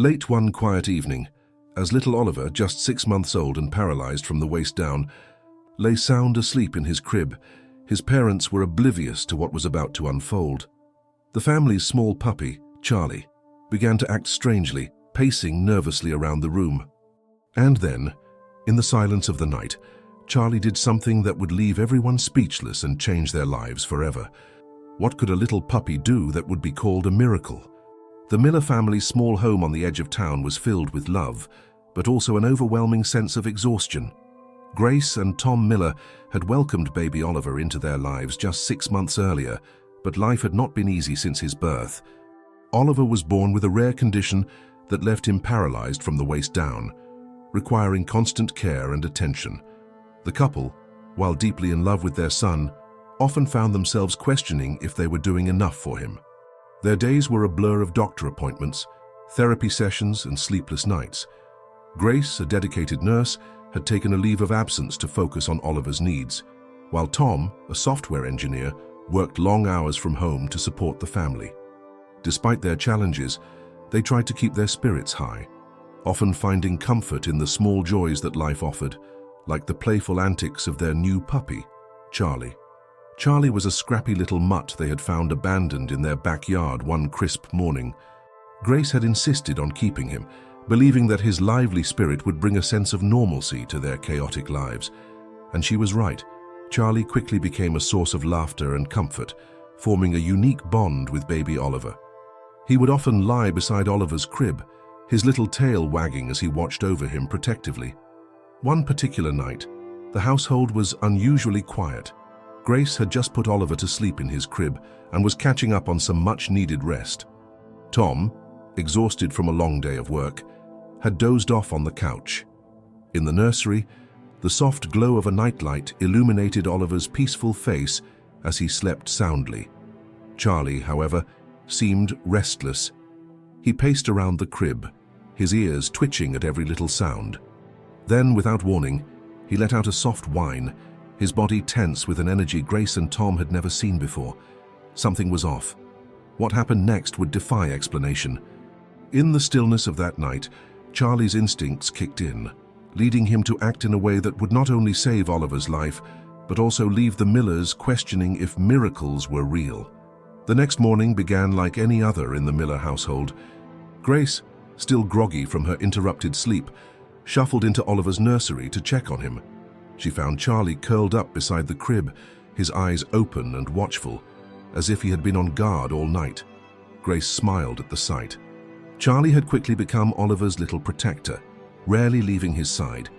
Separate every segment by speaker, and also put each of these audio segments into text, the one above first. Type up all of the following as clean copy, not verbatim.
Speaker 1: Late one quiet evening, as little Oliver, just 6 months old and paralyzed from the waist down, lay sound asleep in his crib, his parents were oblivious to what was about to unfold. The family's small puppy, Charlie, began to act strangely, pacing nervously around the room. And then, in the silence of the night, Charlie did something that would leave everyone speechless and change their lives forever. What could a little puppy do that would be called a miracle? The Miller family's small home on the edge of town was filled with love, but also an overwhelming sense of exhaustion. Grace and Tom Miller had welcomed baby Oliver into their lives just 6 months earlier, but life had not been easy since his birth. Oliver was born with a rare condition that left him paralyzed from the waist down, requiring constant care and attention. The couple, while deeply in love with their son, often found themselves questioning if they were doing enough for him. Their days were a blur of doctor appointments, therapy sessions, and sleepless nights. Grace, a dedicated nurse, had taken a leave of absence to focus on Oliver's needs, while Tom, a software engineer, worked long hours from home to support the family. Despite their challenges, they tried to keep their spirits high, often finding comfort in the small joys that life offered, like the playful antics of their new puppy, Charlie. Charlie was a scrappy little mutt they had found abandoned in their backyard one crisp morning. Grace had insisted on keeping him, believing that his lively spirit would bring a sense of normalcy to their chaotic lives. And she was right. Charlie quickly became a source of laughter and comfort, forming a unique bond with baby Oliver. He would often lie beside Oliver's crib, his little tail wagging as he watched over him protectively. One particular night, the household was unusually quiet. Grace had just put Oliver to sleep in his crib and was catching up on some much-needed rest. Tom, exhausted from a long day of work, had dozed off on the couch. In the nursery, the soft glow of a nightlight illuminated Oliver's peaceful face as he slept soundly. Charlie, however, seemed restless. He paced around the crib, his ears twitching at every little sound. Then, without warning, he let out a soft whine, his body tense with an energy Grace and Tom had never seen before. Something was off. What happened next would defy explanation. In the stillness of that night, Charlie's instincts kicked in, leading him to act in a way that would not only save Oliver's life, but also leave the Millers questioning if miracles were real. The next morning began like any other in the Miller household. Grace, still groggy from her interrupted sleep, shuffled into Oliver's nursery to check on him. She found Charlie curled up beside the crib, his eyes open and watchful, as if he had been on guard all night. Grace smiled at the sight. Charlie had quickly become Oliver's little protector, rarely leaving his side.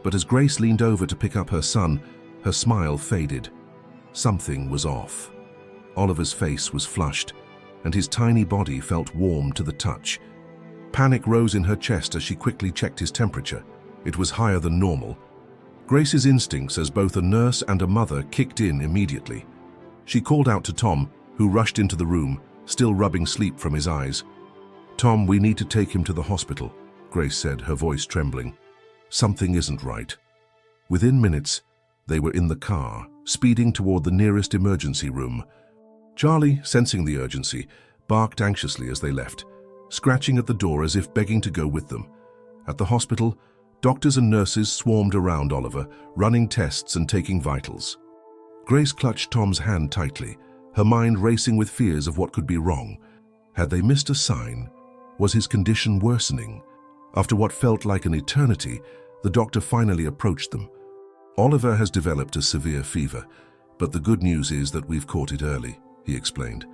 Speaker 1: But as Grace leaned over to pick up her son, her smile faded. Something was off. Oliver's face was flushed, and his tiny body felt warm to the touch. Panic rose in her chest as she quickly checked his temperature. It was higher than normal. Grace's instincts as both a nurse and a mother kicked in immediately. She called out to Tom, who rushed into the room, still rubbing sleep from his eyes. "Tom, we need to take him to the hospital," Grace said, her voice trembling. "Something isn't right." Within minutes, they were in the car, speeding toward the nearest emergency room. Charlie, sensing the urgency, barked anxiously as they left, scratching at the door as if begging to go with them. At the hospital, doctors and nurses swarmed around Oliver, running tests and taking vitals. Grace clutched Tom's hand tightly, her mind racing with fears of what could be wrong. Had they missed a sign? Was his condition worsening? After what felt like an eternity, the doctor finally approached them. "Oliver has developed a severe fever, but the good news is that we've caught it early," he explained.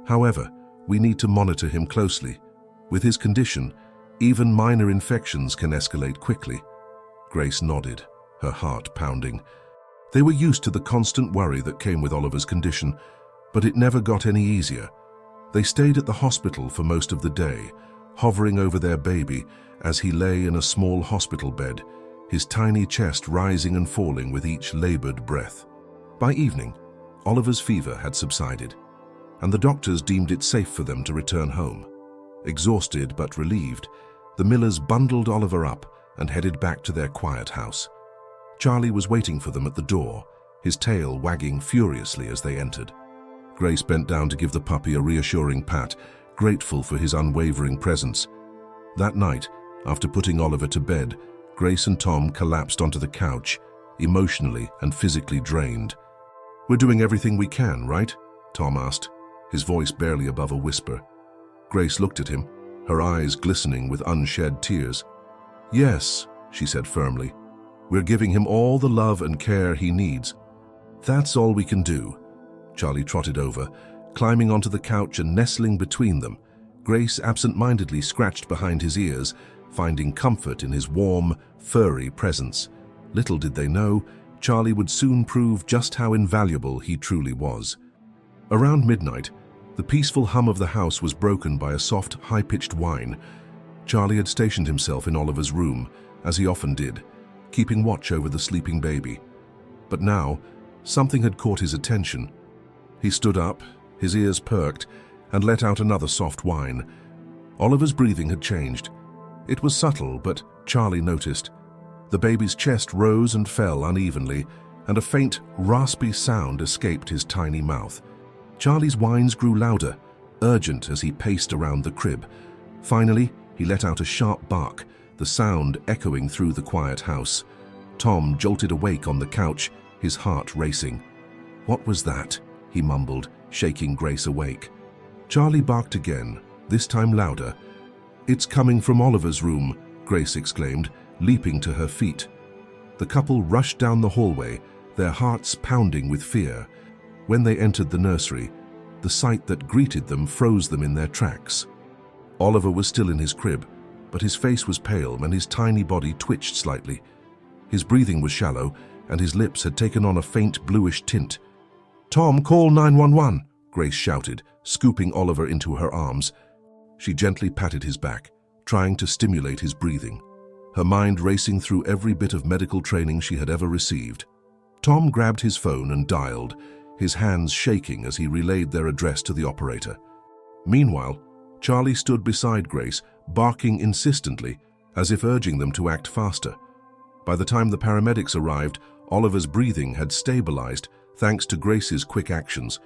Speaker 1: "However, we need to monitor him closely. With his condition, even minor infections can escalate quickly." Grace nodded, her heart pounding. They were used to the constant worry that came with Oliver's condition, but it never got any easier. They stayed at the hospital for most of the day, hovering over their baby as he lay in a small hospital bed, his tiny chest rising and falling with each labored breath. By evening, Oliver's fever had subsided, and the doctors deemed it safe for them to return home. Exhausted but relieved, the Millers bundled Oliver up and headed back to their quiet house. Charlie was waiting for them at the door, his tail wagging furiously as they entered. Grace bent down to give the puppy a reassuring pat, grateful for his unwavering presence. That night, after putting Oliver to bed, Grace and Tom collapsed onto the couch, emotionally and physically drained. "We're doing everything we can, right?" Tom asked, his voice barely above a whisper. Grace looked at him, her eyes glistening with unshed tears. "Yes," she said firmly. "We're giving him all the love and care he needs. That's all we can do." Charlie trotted over, climbing onto the couch and nestling between them. Grace absent-mindedly scratched behind his ears, finding comfort in his warm, furry presence. Little did they know, Charlie would soon prove just how invaluable he truly was. Around midnight, the peaceful hum of the house was broken by a soft, high-pitched whine. Charlie had stationed himself in Oliver's room, as he often did, keeping watch over the sleeping baby. But now, something had caught his attention. He stood up, his ears perked, and let out another soft whine. Oliver's breathing had changed. It was subtle, but Charlie noticed. The baby's chest rose and fell unevenly, and a faint, raspy sound escaped his tiny mouth. Charlie's whines grew louder, urgent as he paced around the crib. Finally, he let out a sharp bark, the sound echoing through the quiet house. Tom jolted awake on the couch, his heart racing. "What was that?" he mumbled, shaking Grace awake. Charlie barked again, this time louder. "It's coming from Oliver's room," Grace exclaimed, leaping to her feet. The couple rushed down the hallway, their hearts pounding with fear. When they entered the nursery, the sight that greeted them froze them in their tracks. Oliver was still in his crib, but his face was pale and his tiny body twitched slightly. His breathing was shallow, and his lips had taken on a faint bluish tint. "Tom, call 911!" Grace shouted, scooping Oliver into her arms. She gently patted his back, trying to stimulate his breathing, her mind racing through every bit of medical training she had ever received. Tom grabbed his phone and dialed, his hands shaking as he relayed their address to the operator. Meanwhile, Charlie stood beside Grace, barking insistently, as if urging them to act faster. By the time the paramedics arrived, Oliver's breathing had stabilized, thanks to Grace's quick actions.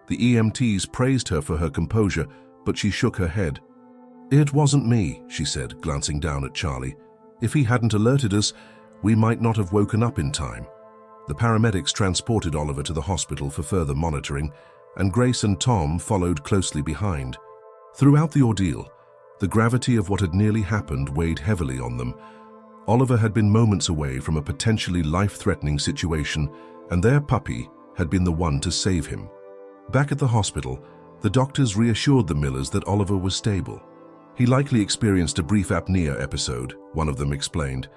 Speaker 1: The EMTs praised her for her composure, but she shook her head. "It wasn't me," she said, glancing down at Charlie. "If he hadn't alerted us, we might not have woken up in time." The paramedics transported Oliver to the hospital for further monitoring, and Grace and Tom followed closely behind. Throughout the ordeal, the gravity of what had nearly happened weighed heavily on them. Oliver had been moments away from a potentially life-threatening situation, and their puppy had been the one to save him. Back at the hospital, the doctors reassured the Millers that Oliver was stable. He likely experienced a brief apnea episode, one of them explained.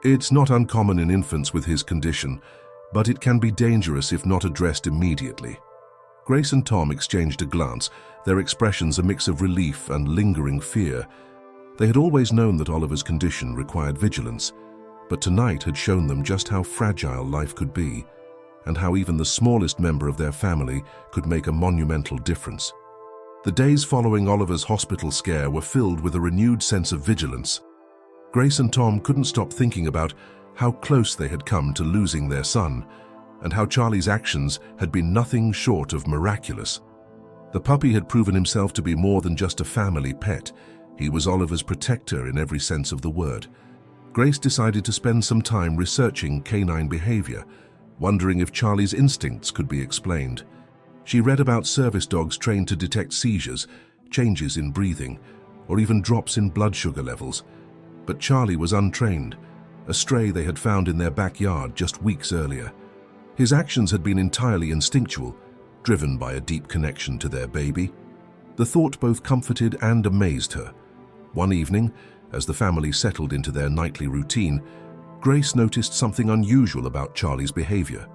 Speaker 1: "It's not uncommon in infants with his condition, but it can be dangerous if not addressed immediately." Grace and Tom exchanged a glance, their expressions a mix of relief and lingering fear. They had always known that Oliver's condition required vigilance, but tonight had shown them just how fragile life could be, and how even the smallest member of their family could make a monumental difference. The days following Oliver's hospital scare were filled with a renewed sense of vigilance. Grace and Tom couldn't stop thinking about how close they had come to losing their son, and how Charlie's actions had been nothing short of miraculous. The puppy had proven himself to be more than just a family pet. He was Oliver's protector in every sense of the word. Grace decided to spend some time researching canine behavior, wondering if Charlie's instincts could be explained. She read about service dogs trained to detect seizures, changes in breathing, or even drops in blood sugar levels. But Charlie was untrained, a stray they had found in their backyard just weeks earlier. His actions had been entirely instinctual, driven by a deep connection to their baby. The thought both comforted and amazed her. One evening, as the family settled into their nightly routine, Grace noticed something unusual about Charlie's behavior.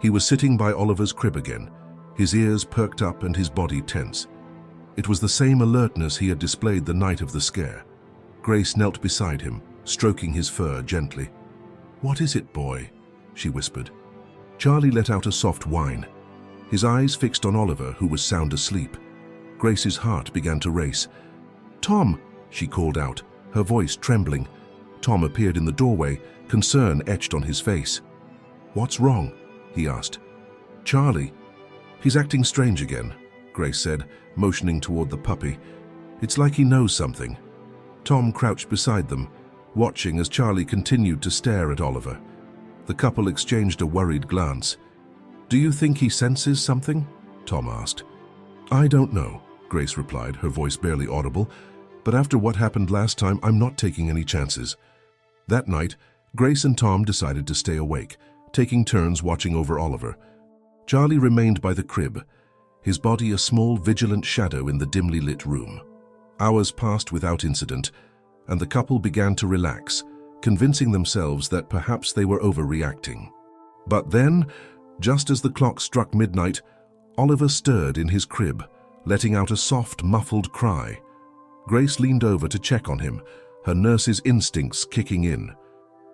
Speaker 1: He was sitting by Oliver's crib again, his ears perked up and his body tense. It was the same alertness he had displayed the night of the scare. Grace knelt beside him, stroking his fur gently. "What is it, boy?" she whispered. Charlie let out a soft whine, his eyes fixed on Oliver, who was sound asleep. Grace's heart began to race. "Tom!" she called out, her voice trembling. Tom appeared in the doorway, concern etched on his face. "What's wrong?" he asked. "Charlie. He's acting strange again," Grace said, motioning toward the puppy. "It's like he knows something." Tom crouched beside them, watching as Charlie continued to stare at Oliver. The couple exchanged a worried glance. "Do you think he senses something?" Tom asked. "I don't know," Grace replied, her voice barely audible, "but after what happened last time, I'm not taking any chances." That night, Grace and Tom decided to stay awake, taking turns watching over Oliver. Charlie remained by the crib, his body a small, vigilant shadow in the dimly lit room. Hours passed without incident, and the couple began to relax, convincing themselves that perhaps they were overreacting. But then, just as the clock struck midnight, Oliver stirred in his crib, letting out a soft, muffled cry. Grace leaned over to check on him, her nurse's instincts kicking in.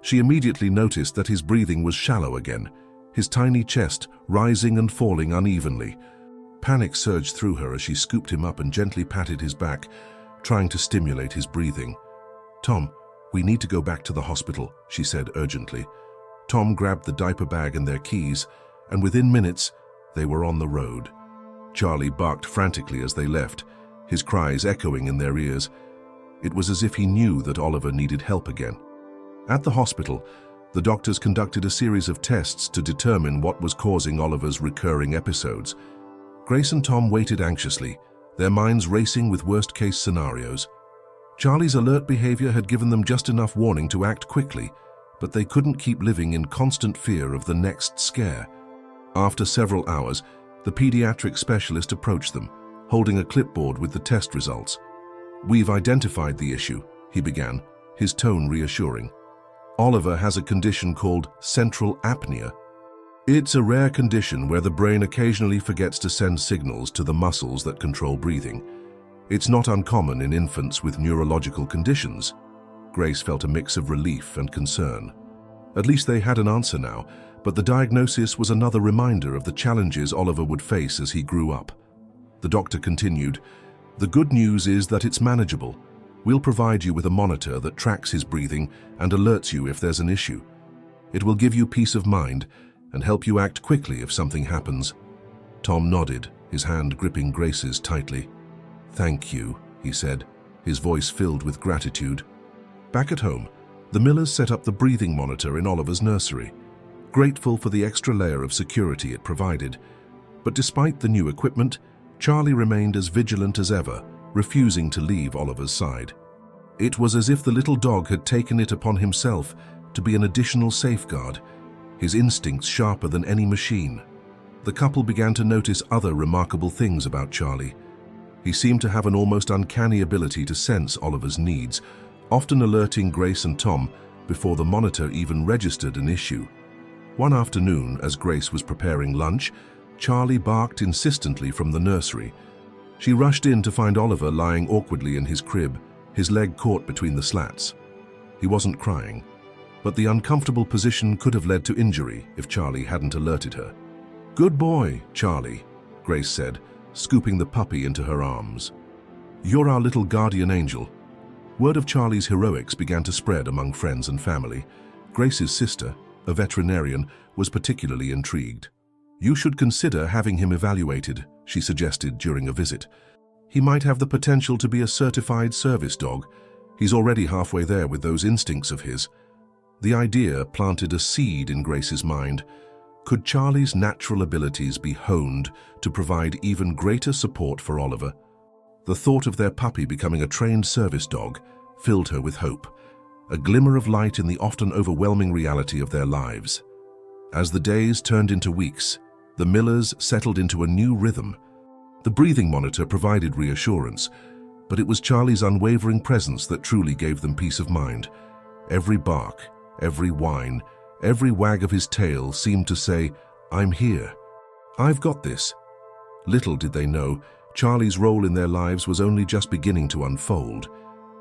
Speaker 1: She immediately noticed that his breathing was shallow again, his tiny chest rising and falling unevenly. Panic surged through her as she scooped him up and gently patted his back, trying to stimulate his breathing. "Tom, we need to go back to the hospital," she said urgently. Tom grabbed the diaper bag and their keys, and within minutes, they were on the road. Charlie barked frantically as they left, his cries echoing in their ears. It was as if he knew that Oliver needed help again. At the hospital, the doctors conducted a series of tests to determine what was causing Oliver's recurring episodes. Grace and Tom waited anxiously, their minds racing with worst-case scenarios. Charlie's alert behavior had given them just enough warning to act quickly, but they couldn't keep living in constant fear of the next scare. After several hours, the pediatric specialist approached them, holding a clipboard with the test results. "We've identified the issue," he began, his tone reassuring. "Oliver has a condition called central apnea. It's a rare condition where the brain occasionally forgets to send signals to the muscles that control breathing. It's not uncommon in infants with neurological conditions." Grace felt a mix of relief and concern. At least they had an answer now, but the diagnosis was another reminder of the challenges Oliver would face as he grew up. The doctor continued, "The good news is that it's manageable. We'll provide you with a monitor that tracks his breathing and alerts you if there's an issue. It will give you peace of mind and help you act quickly if something happens." Tom nodded, his hand gripping Grace's tightly. "Thank you," he said, his voice filled with gratitude. Back at home, the Millers set up the breathing monitor in Oliver's nursery, grateful for the extra layer of security it provided. But despite the new equipment, Charlie remained as vigilant as ever, refusing to leave Oliver's side. It was as if the little dog had taken it upon himself to be an additional safeguard, his instincts sharper than any machine. The couple began to notice other remarkable things about Charlie. He seemed to have an almost uncanny ability to sense Oliver's needs, often alerting Grace and Tom before the monitor even registered an issue. One afternoon, as Grace was preparing lunch, Charlie barked insistently from the nursery. She rushed in to find Oliver lying awkwardly in his crib, his leg caught between the slats. He wasn't crying, but the uncomfortable position could have led to injury if Charlie hadn't alerted her. "Good boy, Charlie," Grace said, scooping the puppy into her arms. "You're our little guardian angel." Word of Charlie's heroics began to spread among friends and family. Grace's sister, a veterinarian, was particularly intrigued. "You should consider having him evaluated," she suggested during a visit. "He might have the potential to be a certified service dog. He's already halfway there with those instincts of his." The idea planted a seed in Grace's mind. Could Charlie's natural abilities be honed to provide even greater support for Oliver? The thought of their puppy becoming a trained service dog filled her with hope, a glimmer of light in the often overwhelming reality of their lives. As the days turned into weeks, the Millers settled into a new rhythm. The breathing monitor provided reassurance, but it was Charlie's unwavering presence that truly gave them peace of mind. Every bark, every whine, every wag of his tail seemed to say, "I'm here. I've got this." Little did they know, Charlie's role in their lives was only just beginning to unfold.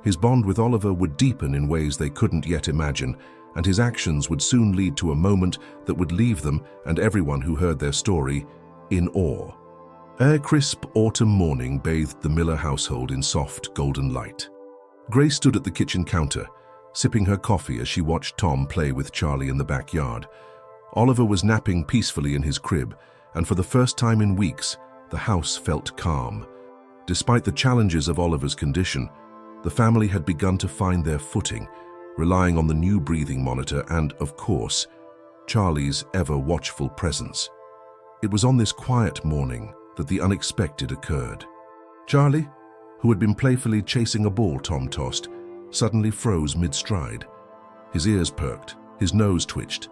Speaker 1: His bond with Oliver would deepen in ways they couldn't yet imagine, and his actions would soon lead to a moment that would leave them and everyone who heard their story in awe. A crisp autumn morning bathed the Miller household in soft, golden light. Grace stood at the kitchen counter, sipping her coffee as she watched Tom play with Charlie in the backyard. Oliver was napping peacefully in his crib, and for the first time in weeks, the house felt calm. Despite the challenges of Oliver's condition, The family had begun to find their footing, relying on the new breathing monitor and, of course, Charlie's ever-watchful presence. It was on this quiet morning that the unexpected occurred. Charlie, who had been playfully chasing a ball Tom tossed, suddenly froze mid-stride. His ears perked, his nose twitched,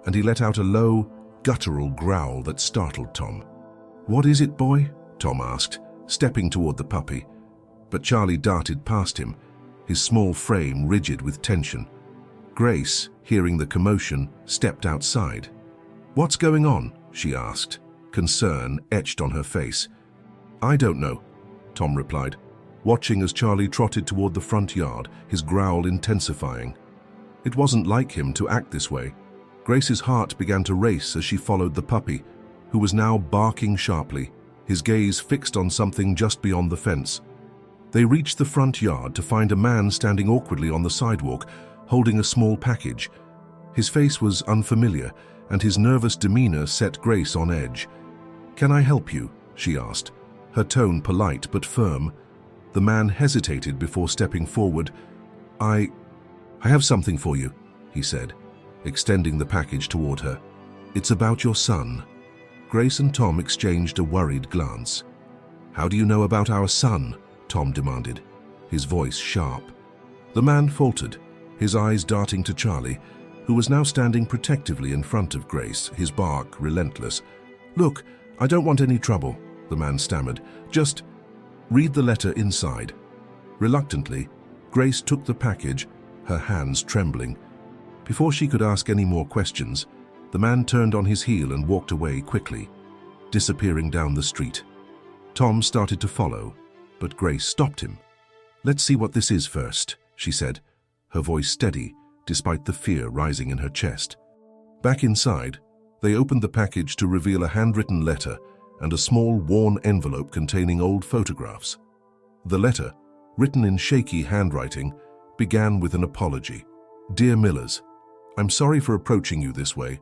Speaker 1: and he let out a low, guttural growl that startled Tom. "What is it, boy?" Tom asked, stepping toward the puppy. But Charlie darted past him, his small frame rigid with tension. Grace, hearing the commotion, stepped outside. "What's going on?" she asked, concern etched on her face. "I don't know," Tom replied, watching as Charlie trotted toward the front yard, his growl intensifying. It wasn't like him to act this way. Grace's heart began to race as she followed the puppy, who was now barking sharply, his gaze fixed on something just beyond the fence. They reached the front yard to find a man standing awkwardly on the sidewalk, holding a small package. His face was unfamiliar, and his nervous demeanor set Grace on edge. "Can I help you?" she asked, her tone polite but firm. The man hesitated before stepping forward. I have something for you," he said, extending the package toward her. "It's about your son." Grace and Tom exchanged a worried glance. "How do you know about our son?" Tom demanded, his voice sharp. The man faltered, his eyes darting to Charlie, who was now standing protectively in front of Grace, his bark relentless. "Look, I don't want any trouble," the man stammered. "Just read the letter inside." Reluctantly, Grace took the package, her hands trembling. Before she could ask any more questions, the man turned on his heel and walked away quickly, disappearing down the street. Tom started to follow, but Grace stopped him. "Let's see what this is first," she said, her voice steady despite the fear rising in her chest. Back inside, they opened the package to reveal a handwritten letter and a small, worn envelope containing old photographs. The letter, written in shaky handwriting, began with an apology. "Dear Millers, I'm sorry for approaching you this way,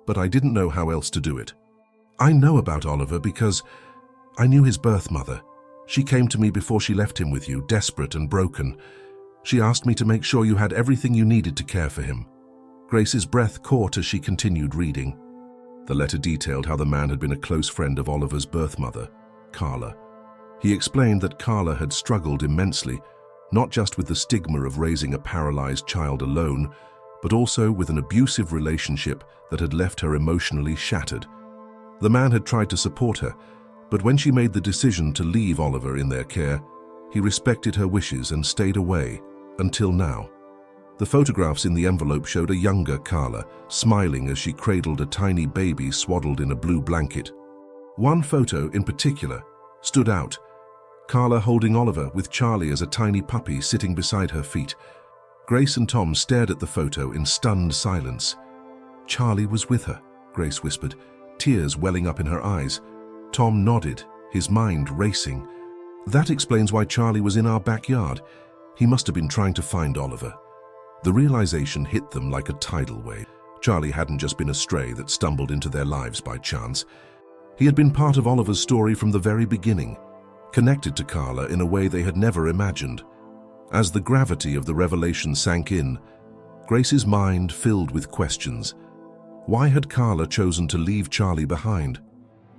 Speaker 1: but I didn't know how else to do it. I know about Oliver because I knew his birth mother. She came to me before she left him with you, desperate and broken. She asked me to make sure you had everything you needed to care for him." Grace's breath caught as she continued reading. The letter detailed how the man had been a close friend of Oliver's birth mother, Carla. He explained that Carla had struggled immensely, not just with the stigma of raising a paralyzed child alone, but also with an abusive relationship that had left her emotionally shattered. The man had tried to support her, but when she made the decision to leave Oliver in their care, he respected her wishes and stayed away, until now. The photographs in the envelope showed a younger Carla, smiling as she cradled a tiny baby swaddled in a blue blanket. One photo in particular stood out, Carla holding Oliver with Charlie as a tiny puppy sitting beside her feet. Grace and Tom stared at the photo in stunned silence. "Charlie was with her," Grace whispered, tears welling up in her eyes. Tom nodded, his mind racing. "That explains why Charlie was in our backyard. He must have been trying to find Oliver." The realization hit them like a tidal wave. Charlie hadn't just been a stray that stumbled into their lives by chance. He had been part of Oliver's story from the very beginning, connected to Carla in a way they had never imagined. As the gravity of the revelation sank in, Grace's mind filled with questions. Why had Carla chosen to leave Charlie behind?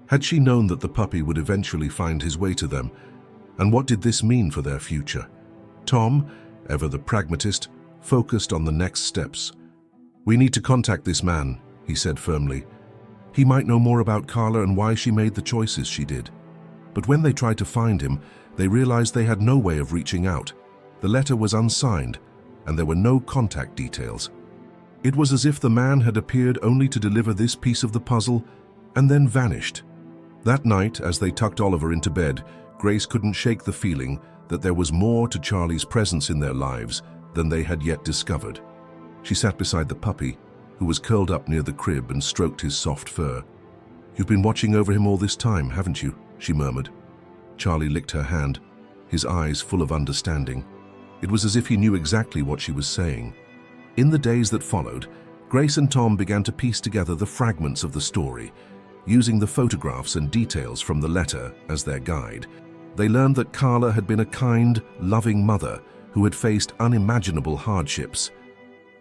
Speaker 1: Had she known that the puppy would eventually find his way to them? And what did this mean for their future? Tom, ever the pragmatist, focused on the next steps. "We need to contact this man," he said firmly. "He might know more about Carla and why she made the choices she did." But when they tried to find him, they realized they had no way of reaching out. The letter was unsigned, and there were no contact details. It was as if the man had appeared only to deliver this piece of the puzzle and then vanished. That night, as they tucked Oliver into bed, Grace couldn't shake the feeling that there was more to Charlie's presence in their lives than they had yet discovered. She sat beside the puppy, who was curled up near the crib, and stroked his soft fur. "You've been watching over him all this time, haven't you?" she murmured. Charlie licked her hand, his eyes full of understanding. It was as if he knew exactly what she was saying. In the days that followed, Grace and Tom began to piece together the fragments of the story, using the photographs and details from the letter as their guide. They learned that Carla had been a kind, loving mother who had faced unimaginable hardships.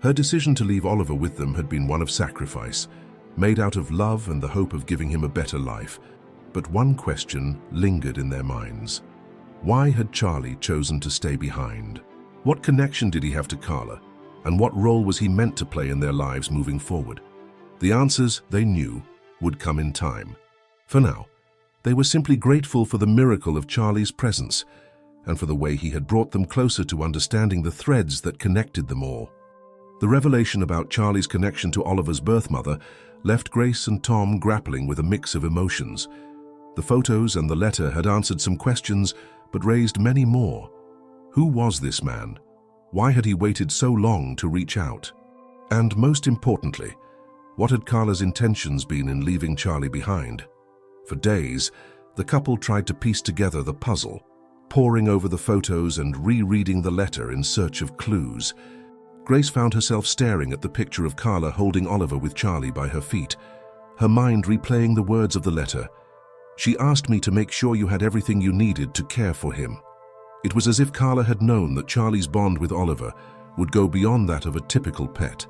Speaker 1: Her decision to leave Oliver with them had been one of sacrifice, made out of love and the hope of giving him a better life. But one question lingered in their minds. Why had Charlie chosen to stay behind? What connection did he have to Carla? And what role was he meant to play in their lives moving forward? The answers, they knew, would come in time. For now, they were simply grateful for the miracle of Charlie's presence and for the way he had brought them closer to understanding the threads that connected them all. The revelation about Charlie's connection to Oliver's birth mother left Grace and Tom grappling with a mix of emotions. The photos and the letter had answered some questions, but raised many more. Who was this man? Why had he waited so long to reach out? And most importantly, what had Carla's intentions been in leaving Charlie behind? For days, the couple tried to piece together the puzzle, poring over the photos and rereading the letter in search of clues. Grace found herself staring at the picture of Carla holding Oliver with Charlie by her feet, her mind replaying the words of the letter. She asked me to make sure you had everything you needed to care for him. It was as if Carla had known that Charlie's bond with Oliver would go beyond that of a typical pet.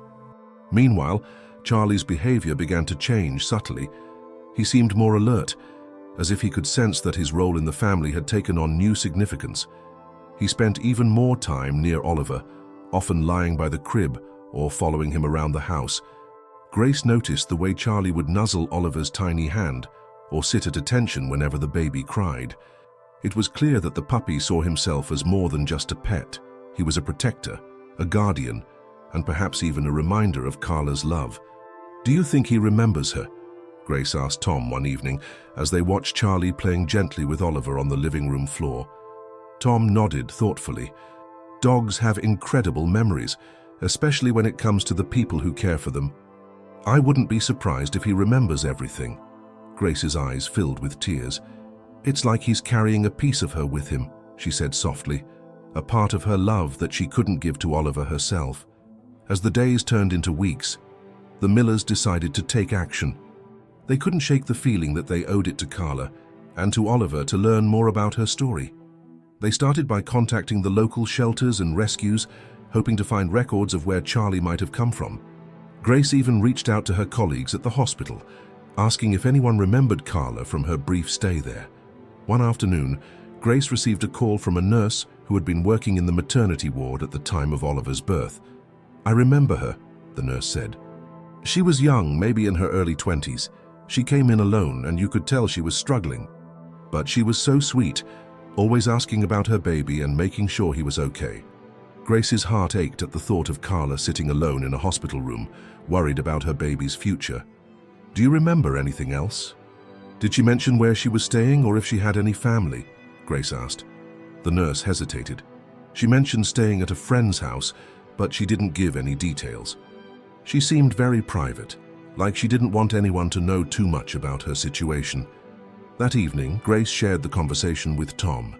Speaker 1: Meanwhile, Charlie's behavior began to change subtly. He seemed more alert, as if he could sense that his role in the family had taken on new significance. He spent even more time near Oliver, often lying by the crib or following him around the house. Grace noticed the way Charlie would nuzzle Oliver's tiny hand or sit at attention whenever the baby cried. It was clear that the puppy saw himself as more than just a pet. He was a protector, a guardian, and perhaps even a reminder of Carla's love. "Do you think he remembers her?" Grace asked Tom one evening as they watched Charlie playing gently with Oliver on the living room floor. Tom nodded thoughtfully. Dogs have incredible memories, especially when it comes to the people who care for them. "I wouldn't be surprised if he remembers everything." Grace's eyes filled with tears. "It's like he's carrying a piece of her with him," she said softly, a part of her love that she couldn't give to Oliver herself. As the days turned into weeks, the Millers decided to take action. They couldn't shake the feeling that they owed it to Carla and to Oliver to learn more about her story. They started by contacting the local shelters and rescues, hoping to find records of where Charlie might have come from. Grace even reached out to her colleagues at the hospital, asking if anyone remembered Carla from her brief stay there. One afternoon, Grace received a call from a nurse who had been working in the maternity ward at the time of Oliver's birth. "I remember her," the nurse said. "She was young, maybe in her early 20s. She came in alone and you could tell she was struggling. But she was so sweet, always asking about her baby and making sure he was okay." Grace's heart ached at the thought of Carla sitting alone in a hospital room, worried about her baby's future. "Do you remember anything else? Did she mention where she was staying or if she had any family?" Grace asked. The nurse hesitated. She mentioned staying at a friend's house, but she didn't give any details. She seemed very private, like she didn't want anyone to know too much about her situation. That evening, Grace shared the conversation with Tom.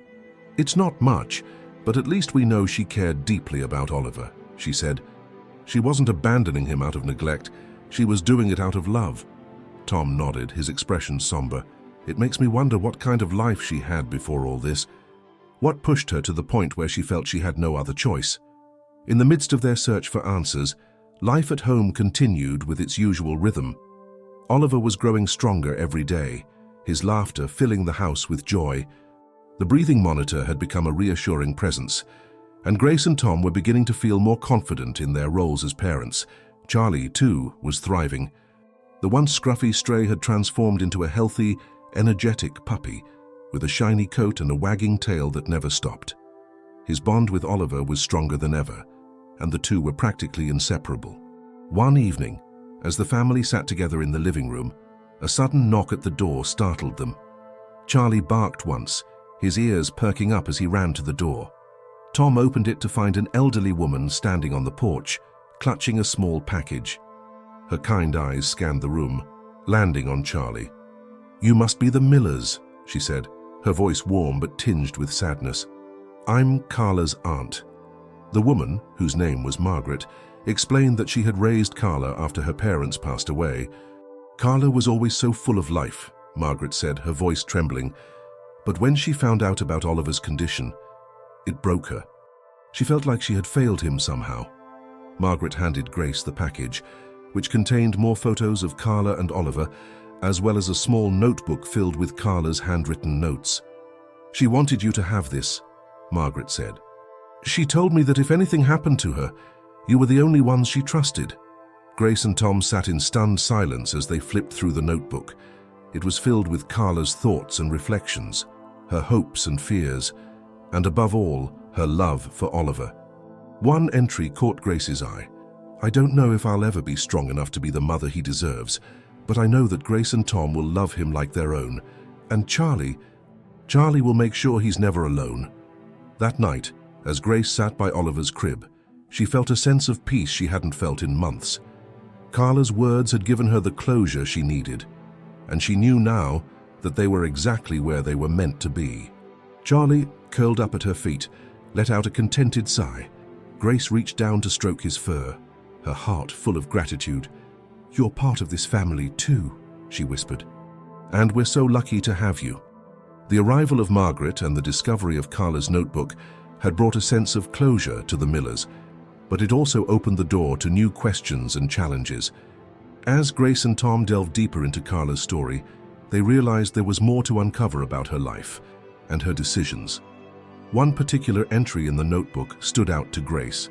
Speaker 1: "It's not much, but at least we know she cared deeply about Oliver," she said. "She wasn't abandoning him out of neglect, she was doing it out of love." Tom nodded, his expression somber. "It makes me wonder what kind of life she had before all this. What pushed her to the point where she felt she had no other choice?" In the midst of their search for answers, life at home continued with its usual rhythm. Oliver was growing stronger every day, his laughter filling the house with joy. The breathing monitor had become a reassuring presence, and Grace and Tom were beginning to feel more confident in their roles as parents. Charlie, too, was thriving. The once scruffy stray had transformed into a healthy, energetic puppy, with a shiny coat and a wagging tail that never stopped. His bond with Oliver was stronger than ever, and the two were practically inseparable. One evening, as the family sat together in the living room, a sudden knock at the door startled them. Charlie barked once, his ears perking up as he ran to the door. Tom opened it to find an elderly woman standing on the porch, clutching a small package. Her kind eyes scanned the room, landing on Charlie. "You must be the Millers," she said, her voice warm but tinged with sadness. "I'm Carla's aunt." The woman, whose name was Margaret, explained that she had raised Carla after her parents passed away. "Carla was always so full of life," Margaret said, her voice trembling. "But when she found out about Oliver's condition, it broke her. She felt like she had failed him somehow. Margaret handed Grace the package, which contained more photos of Carla and Oliver, as well as a small notebook filled with Carla's handwritten notes. "She wanted you to have this," Margaret said. "She told me that if anything happened to her, you were the only ones she trusted." Grace and Tom sat in stunned silence as they flipped through the notebook. It was filled with Carla's thoughts and reflections, her hopes and fears, and above all, her love for Oliver. One entry caught Grace's eye. "I don't know if I'll ever be strong enough to be the mother he deserves, but I know that Grace and Tom will love him like their own. And Charlie will make sure he's never alone." That night, as Grace sat by Oliver's crib, she felt a sense of peace she hadn't felt in months. Carla's words had given her the closure she needed, and she knew now that they were exactly where they were meant to be. Charlie, curled up at her feet, let out a contented sigh. Grace reached down to stroke his fur, her heart full of gratitude. "You're part of this family too," she whispered. "And we're so lucky to have you." The arrival of Margaret and the discovery of Carla's notebook had brought a sense of closure to the Millers, but it also opened the door to new questions and challenges. As Grace and Tom delved deeper into Carla's story, they realized there was more to uncover about her life and her decisions. One particular entry in the notebook stood out to Grace.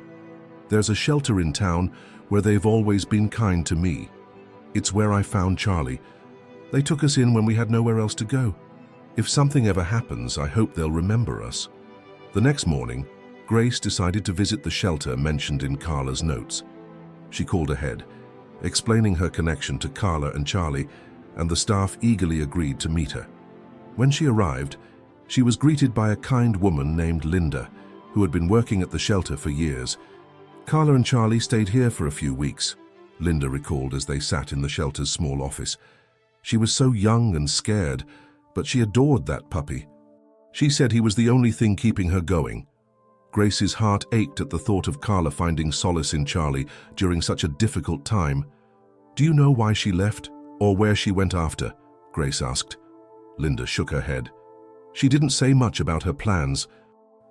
Speaker 1: "There's a shelter in town where they've always been kind to me. It's where I found Charlie. They took us in when we had nowhere else to go. If something ever happens, I hope they'll remember us." The next morning, Grace decided to visit the shelter mentioned in Carla's notes. She called ahead, explaining her connection to Carla and Charlie, and the staff eagerly agreed to meet her. When she arrived, she was greeted by a kind woman named Linda, who had been working at the shelter for years. "Carla and Charlie stayed here for a few weeks," Linda recalled as they sat in the shelter's small office. "She was so young and scared, but she adored that puppy. She said he was the only thing keeping her going." Grace's heart ached at the thought of Carla finding solace in Charlie during such a difficult time. "Do you know why she left, or where she went after?" Grace asked. Linda shook her head. "She didn't say much about her plans,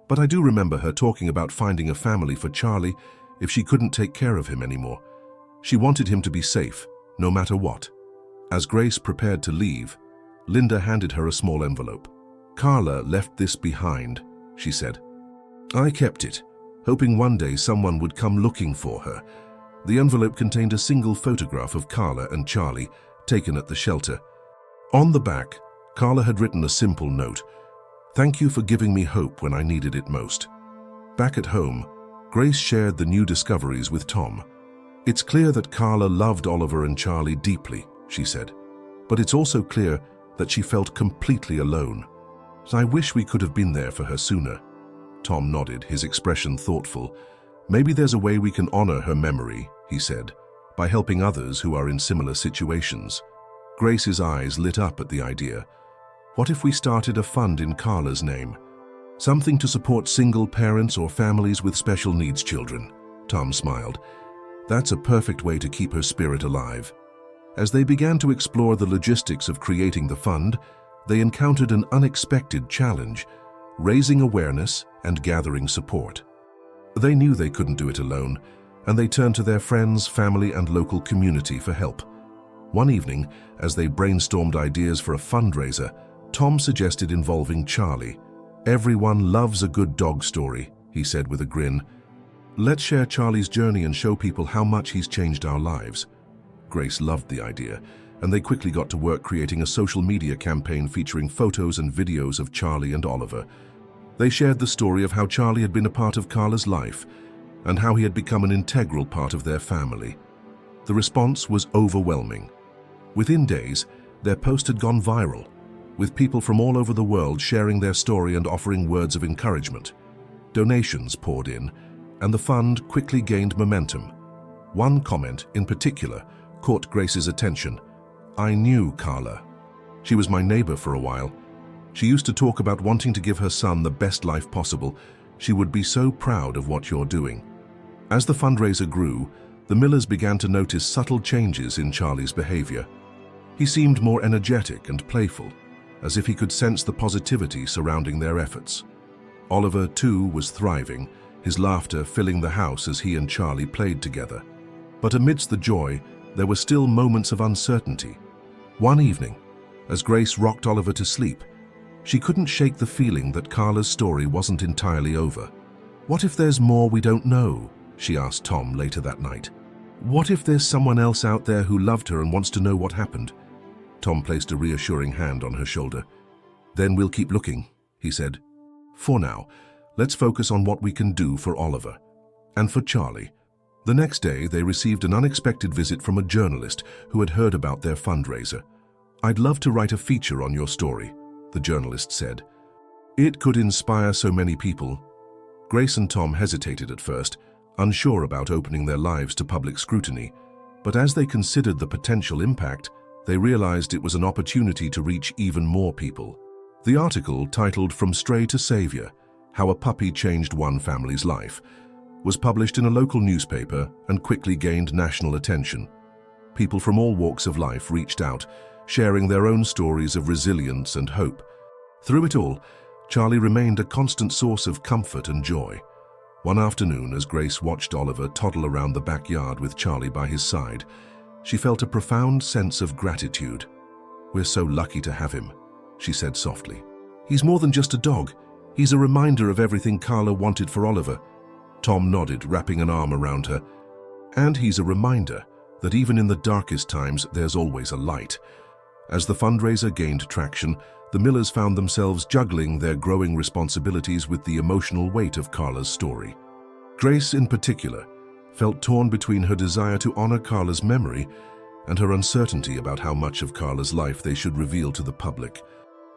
Speaker 1: but I do remember her talking about finding a family for Charlie if she couldn't take care of him anymore. She wanted him to be safe, no matter what." As Grace prepared to leave, Linda handed her a small envelope. "Carla left this behind," she said. "I kept it, hoping one day someone would come looking for her." The envelope contained a single photograph of Carla and Charlie, taken at the shelter. On the back, Carla had written a simple note: "Thank you for giving me hope when I needed it most." Back at home, Grace shared the new discoveries with Tom. "It's clear that Carla loved Oliver and Charlie deeply," she said, "but it's also clear that she felt completely alone. I wish we could have been there for her sooner." Tom nodded, his expression thoughtful. "Maybe there's a way we can honor her memory," he said, "by helping others who are in similar situations." Grace's eyes lit up at the idea. "What if we started a fund in Carla's name? Something to support single parents or families with special needs children?" Tom smiled. "That's a perfect way to keep her spirit alive." As they began to explore the logistics of creating the fund, they encountered an unexpected challenge: raising awareness and gathering support. They knew they couldn't do it alone, and they turned to their friends, family, and local community for help. One evening, as they brainstormed ideas for a fundraiser, Tom suggested involving Charlie. "Everyone loves a good dog story," he said with a grin. "Let's share Charlie's journey and show people how much he's changed our lives." Grace loved the idea, and they quickly got to work creating a social media campaign featuring photos and videos of Charlie and Oliver. They shared the story of how Charlie had been a part of Carla's life and how he had become an integral part of their family. The response was overwhelming. Within days, their post had gone viral, with people from all over the world sharing their story and offering words of encouragement. Donations poured in, and the fund quickly gained momentum. One comment, in particular, caught Grace's attention. "I knew Carla. She was my neighbor for a while. She used to talk about wanting to give her son the best life possible. She would be so proud of what you're doing." As the fundraiser grew, the Millers began to notice subtle changes in Charlie's behavior. He seemed more energetic and playful, as if he could sense the positivity surrounding their efforts. Oliver, too, was thriving, his laughter filling the house as he and Charlie played together. But amidst the joy, there were still moments of uncertainty. One evening, as Grace rocked Oliver to sleep, she couldn't shake the feeling that Carla's story wasn't entirely over. "What if there's more we don't know?" she asked Tom later that night. "What if there's someone else out there who loved her and wants to know what happened?" Tom placed a reassuring hand on her shoulder. "Then we'll keep looking," he said. "For now, let's focus on what we can do for Oliver. And for Charlie." The next day, they received an unexpected visit from a journalist who had heard about their fundraiser. "I'd love to write a feature on your story," the journalist said. "It could inspire so many people." Grace and Tom hesitated at first, unsure about opening their lives to public scrutiny, but as they considered the potential impact, they realized it was an opportunity to reach even more people. The article, titled "From Stray to Savior: How a Puppy Changed One Family's Life," was published in a local newspaper and quickly gained national attention. People from all walks of life reached out, sharing their own stories of resilience and hope. Through it all, Charlie remained a constant source of comfort and joy. One afternoon, as Grace watched Oliver toddle around the backyard with Charlie by his side, she felt a profound sense of gratitude. "We're so lucky to have him," she said softly. "He's more than just a dog. He's a reminder of everything Carla wanted for Oliver." Tom nodded, wrapping an arm around her. "And he's a reminder that even in the darkest times, there's always a light." As the fundraiser gained traction, the Millers found themselves juggling their growing responsibilities with the emotional weight of Carla's story. Grace, in particular, felt torn between her desire to honor Carla's memory and her uncertainty about how much of Carla's life they should reveal to the public.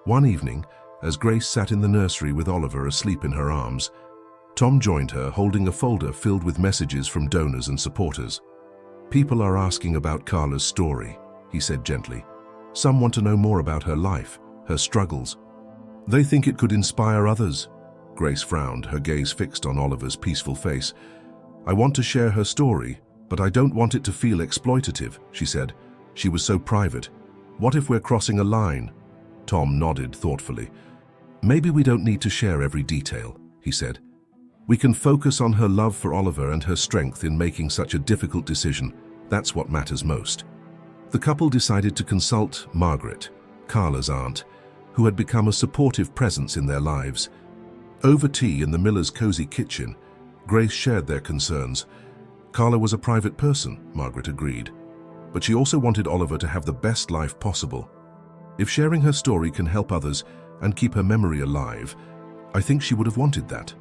Speaker 1: One evening, as Grace sat in the nursery with Oliver asleep in her arms, Tom joined her, holding a folder filled with messages from donors and supporters. "People are asking about Carla's story," he said gently. "Some want to know more about her life, her struggles. They think it could inspire others." Grace frowned, her gaze fixed on Oliver's peaceful face. "I want to share her story, but I don't want it to feel exploitative," she said. "She was so private. What if we're crossing a line?" Tom nodded thoughtfully. "Maybe we don't need to share every detail," he said. "We can focus on her love for Oliver and her strength in making such a difficult decision. That's what matters most." The couple decided to consult Margaret, Carla's aunt, who had become a supportive presence in their lives. Over tea in the Millers' cozy kitchen, Grace shared their concerns. Carla was a private person, Margaret agreed, but she also wanted Oliver to have the best life possible. "If sharing her story can help others and keep her memory alive, I think she would have wanted that."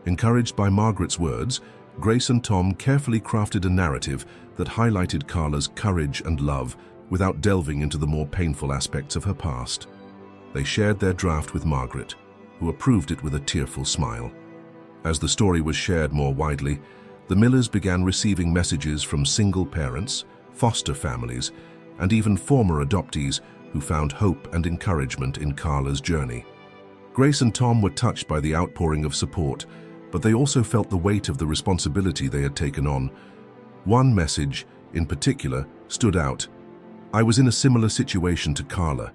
Speaker 1: Encouraged by Margaret's words, Grace and Tom carefully crafted a narrative that highlighted Carla's courage and love without delving into the more painful aspects of her past. They shared their draft with Margaret, who approved it with a tearful smile. As the story was shared more widely, the Millers began receiving messages from single parents, foster families, and even former adoptees who found hope and encouragement in Carla's journey. Grace and Tom were touched by the outpouring of support, but they also felt the weight of the responsibility they had taken on. One message, in particular, stood out. "I was in a similar situation to Carla.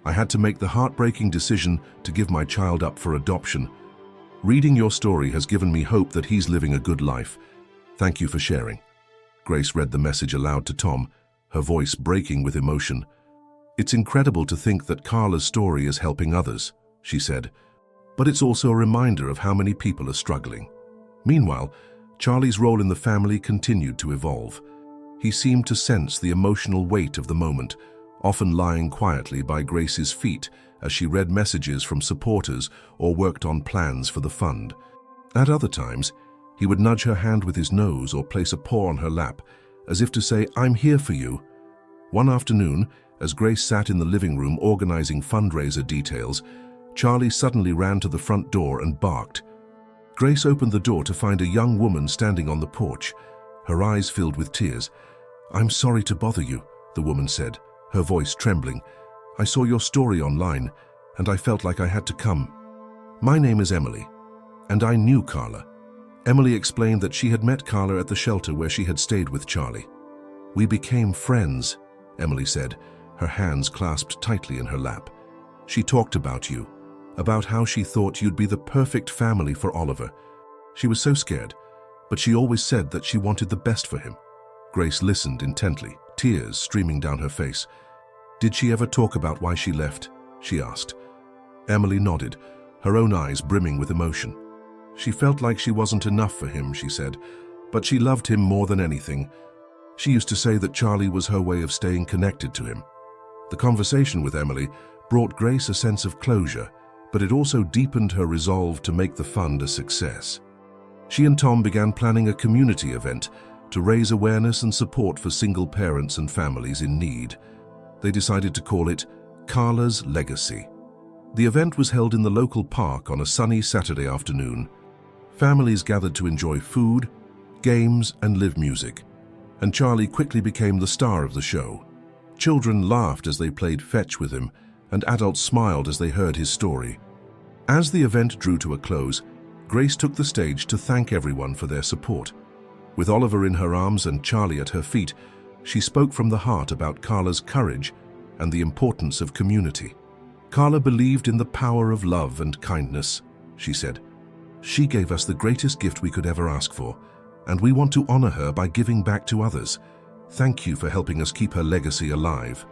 Speaker 1: I had to make the heartbreaking decision to give my child up for adoption. Reading your story has given me hope that he's living a good life. Thank you for sharing." Grace read the message aloud to Tom, her voice breaking with emotion. "It's incredible to think that Carla's story is helping others," she said. "But it's also a reminder of how many people are struggling." Meanwhile, Charlie's role in the family continued to evolve. He seemed to sense the emotional weight of the moment, often lying quietly by Grace's feet as she read messages from supporters or worked on plans for the fund. At other times, he would nudge her hand with his nose or place a paw on her lap, as if to say, "I'm here for you." One afternoon, as Grace sat in the living room organizing fundraiser details, Charlie suddenly ran to the front door and barked. Grace opened the door to find a young woman standing on the porch, her eyes filled with tears. "I'm sorry to bother you," the woman said, her voice trembling. "I saw your story online, and I felt like I had to come. My name is Emily, and I knew Carla." Emily explained that she had met Carla at the shelter where she had stayed with Charlie. "We became friends," Emily said, her hands clasped tightly in her lap. "She talked about you, about how she thought you'd be the perfect family for Oliver. She was so scared, but she always said that she wanted the best for him. Grace listened intently, tears streaming down her face. "Did she ever talk about why she left?" she asked. Emily nodded, her own eyes brimming with emotion. "She felt like she wasn't enough for him," she said, "but she loved him more than anything. She used to say that Charlie was her way of staying connected to him." The conversation with Emily brought Grace a sense of closure, but it also deepened her resolve to make the fund a success. She and Tom began planning a community event to raise awareness and support for single parents and families in need. They decided to call it Carla's Legacy. The event was held in the local park on a sunny Saturday afternoon. Families gathered to enjoy food, games, and live music, and Charlie quickly became the star of the show. Children laughed as they played fetch with him, and adults smiled as they heard his story. As the event drew to a close, Grace took the stage to thank everyone for their support. With Oliver in her arms and Charlie at her feet, she spoke from the heart about Carla's courage and the importance of community. "Carla believed in the power of love and kindness," she said. "She gave us the greatest gift we could ever ask for, and we want to honor her by giving back to others. Thank you for helping us keep her legacy alive."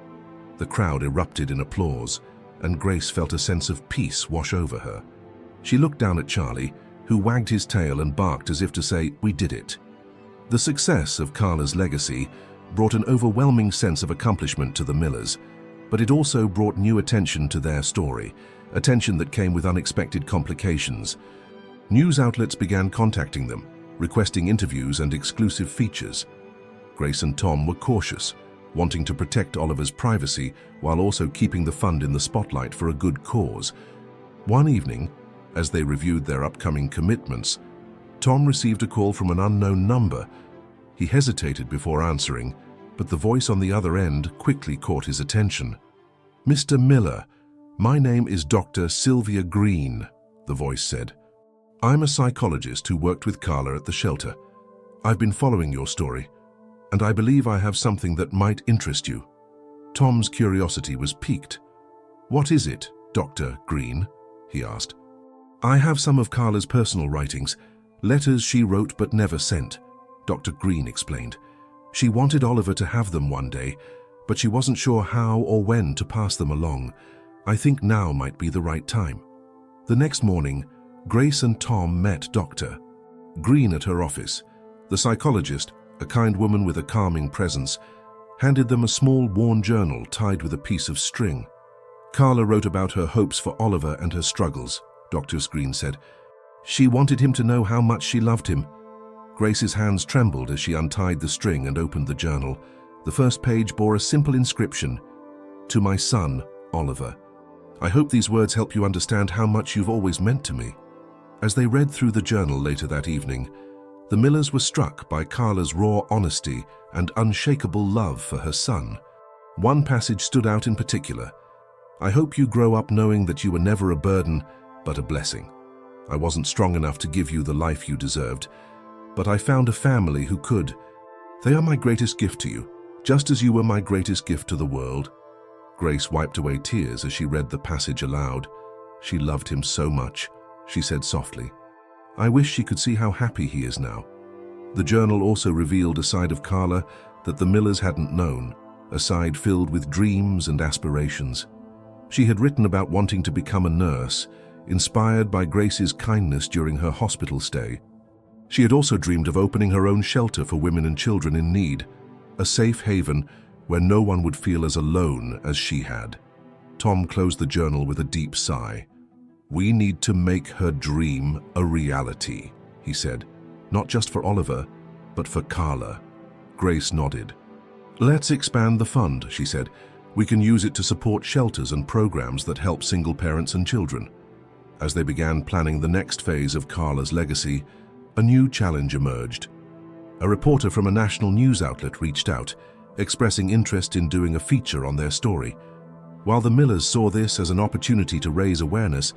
Speaker 1: The crowd erupted in applause, and Grace felt a sense of peace wash over her. She looked down at Charlie, who wagged his tail and barked as if to say, "We did it." The success of Carla's legacy brought an overwhelming sense of accomplishment to the Millers, but it also brought new attention to their story, attention that came with unexpected complications. News outlets began contacting them, requesting interviews and exclusive features. Grace and Tom were cautious, wanting to protect Oliver's privacy while also keeping the fund in the spotlight for a good cause. One evening, as they reviewed their upcoming commitments, Tom received a call from an unknown number. He hesitated before answering, but the voice on the other end quickly caught his attention. "Mr. Miller, my name is Dr. Sylvia Green," the voice said. "I'm a psychologist who worked with Carla at the shelter. I've been following your story, and I believe I have something that might interest you." Tom's curiosity was piqued. "What is it, Dr. Green?" he asked. "I have some of Carla's personal writings, letters she wrote but never sent," Dr. Green explained. "She wanted Oliver to have them one day, but she wasn't sure how or when to pass them along. I think now might be the right time." The next morning, Grace and Tom met Dr. Green at her office. The psychologist, a kind woman with a calming presence, handed them a small worn journal tied with a piece of string. "Carla wrote about her hopes for Oliver and her struggles," Dr. Green said. "She wanted him to know how much she loved him." Grace's hands trembled as she untied the string and opened the journal. The first page bore a simple inscription, "To my son, Oliver. I hope these words help you understand how much you've always meant to me." As they read through the journal later that evening, the Millers were struck by Carla's raw honesty and unshakable love for her son. One passage stood out in particular. "I hope you grow up knowing that you were never a burden, but a blessing. I wasn't strong enough to give you the life you deserved, but I found a family who could. They are my greatest gift to you, just as you were my greatest gift to the world." Grace wiped away tears as she read the passage aloud. "She loved him so much," she said softly. "I wish she could see how happy he is now." The journal also revealed a side of Carla that the Millers hadn't known, a side filled with dreams and aspirations. She had written about wanting to become a nurse, inspired by Grace's kindness during her hospital stay. She had also dreamed of opening her own shelter for women and children in need, a safe haven where no one would feel as alone as she had. Tom closed the journal with a deep sigh. "We need to make her dream a reality," he said. "Not just for Oliver, but for Carla." Grace nodded. "Let's expand the fund," she said. "We can use it to support shelters and programs that help single parents and children." As they began planning the next phase of Carla's legacy, a new challenge emerged. A reporter from a national news outlet reached out, expressing interest in doing a feature on their story. While the Millers saw this as an opportunity to raise awareness,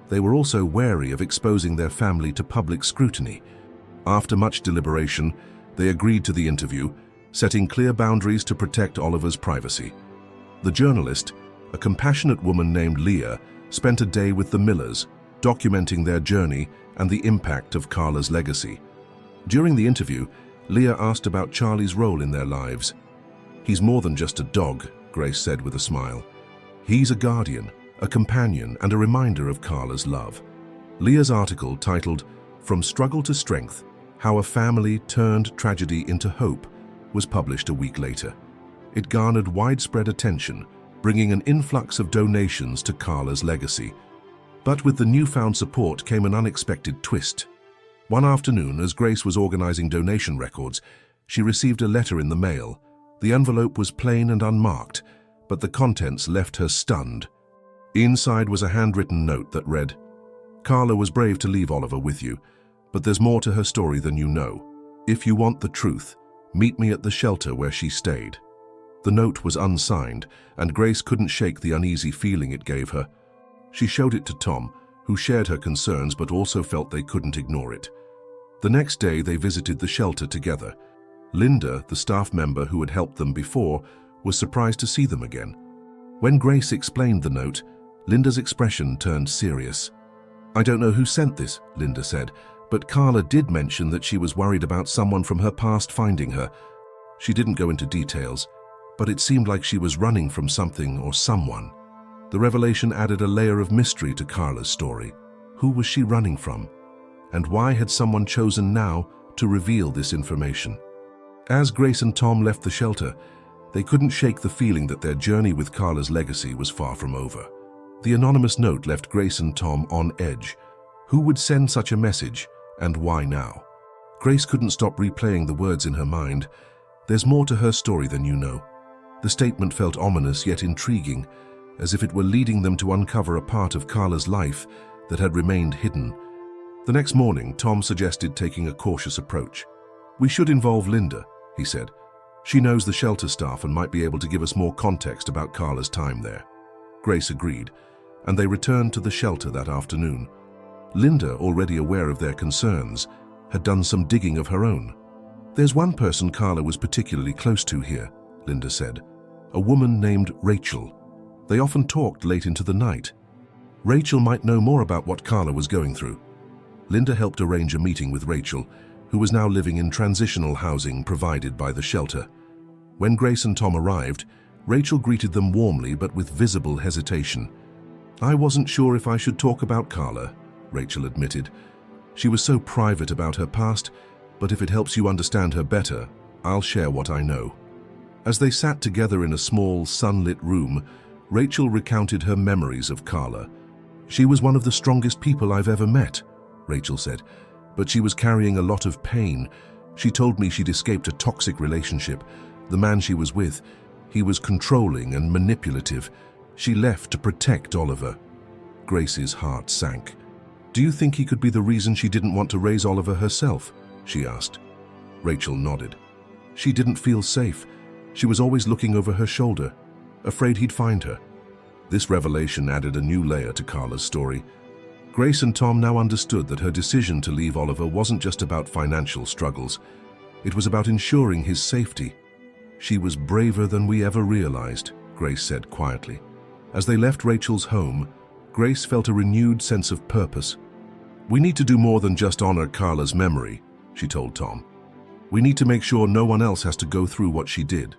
Speaker 1: they were also wary of exposing their family to public scrutiny. After much deliberation, they agreed to the interview, setting clear boundaries to protect Oliver's privacy. The journalist, a compassionate woman named Leah, spent a day with the Millers, documenting their journey and the impact of Carla's legacy. During the interview, Leah asked about Charlie's role in their lives. "He's more than just a dog," Grace said with a smile. "He's a guardian, a companion, and a reminder of Carla's love." Leah's article, titled "From Struggle to Strength: How a Family Turned Tragedy into Hope," was published a week later. It garnered widespread attention, bringing an influx of donations to Carla's legacy. But with the newfound support came an unexpected twist. One afternoon, as Grace was organizing donation records, she received a letter in the mail. The envelope was plain and unmarked, but the contents left her stunned. Inside was a handwritten note that read, "Carla was brave to leave Oliver with you, but there's more to her story than you know. If you want the truth, meet me at the shelter where she stayed." The note was unsigned, and Grace couldn't shake the uneasy feeling it gave her. She showed it to Tom, who shared her concerns but also felt they couldn't ignore it. The next day, they visited the shelter together. Linda, the staff member who had helped them before, was surprised to see them again. When Grace explained the note, Linda's expression turned serious. "I don't know who sent this," Linda said, "but Carla did mention that she was worried about someone from her past finding her. She didn't go into details, but it seemed like she was running from something or someone." The revelation added a layer of mystery to Carla's story. Who was she running from? And why had someone chosen now to reveal this information? As Grace and Tom left the shelter, they couldn't shake the feeling that their journey with Carla's legacy was far from over. The anonymous note left Grace and Tom on edge. Who would send such a message, and why now? Grace couldn't stop replaying the words in her mind. "There's more to her story than you know." The statement felt ominous yet intriguing, as if it were leading them to uncover a part of Carla's life that had remained hidden. The next morning, Tom suggested taking a cautious approach. "We should involve Linda," he said. "She knows the shelter staff and might be able to give us more context about Carla's time there." Grace agreed, and they returned to the shelter that afternoon. Linda, already aware of their concerns, had done some digging of her own. "There's one person Carla was particularly close to here," Linda said. "A woman named Rachel. They often talked late into the night. Rachel might know more about what Carla was going through." Linda helped arrange a meeting with Rachel, who was now living in transitional housing provided by the shelter. When Grace and Tom arrived, Rachel greeted them warmly but with visible hesitation. "I wasn't sure if I should talk about Carla," Rachel admitted. "She was so private about her past, but if it helps you understand her better, I'll share what I know." As they sat together in a small, sunlit room, Rachel recounted her memories of Carla. "She was one of the strongest people I've ever met," Rachel said, "but she was carrying a lot of pain. She told me she'd escaped a toxic relationship. The man she was with, he was controlling and manipulative. She left to protect Oliver." Grace's heart sank. "Do you think he could be the reason she didn't want to raise Oliver herself?" she asked. Rachel nodded. "She didn't feel safe. She was always looking over her shoulder, afraid he'd find her." This revelation added a new layer to Carla's story. Grace and Tom now understood that her decision to leave Oliver wasn't just about financial struggles. It was about ensuring his safety. "She was braver than we ever realized," Grace said quietly. As they left Rachel's home, Grace felt a renewed sense of purpose. "We need to do more than just honor Carla's memory," she told Tom. "We need to make sure no one else has to go through what she did."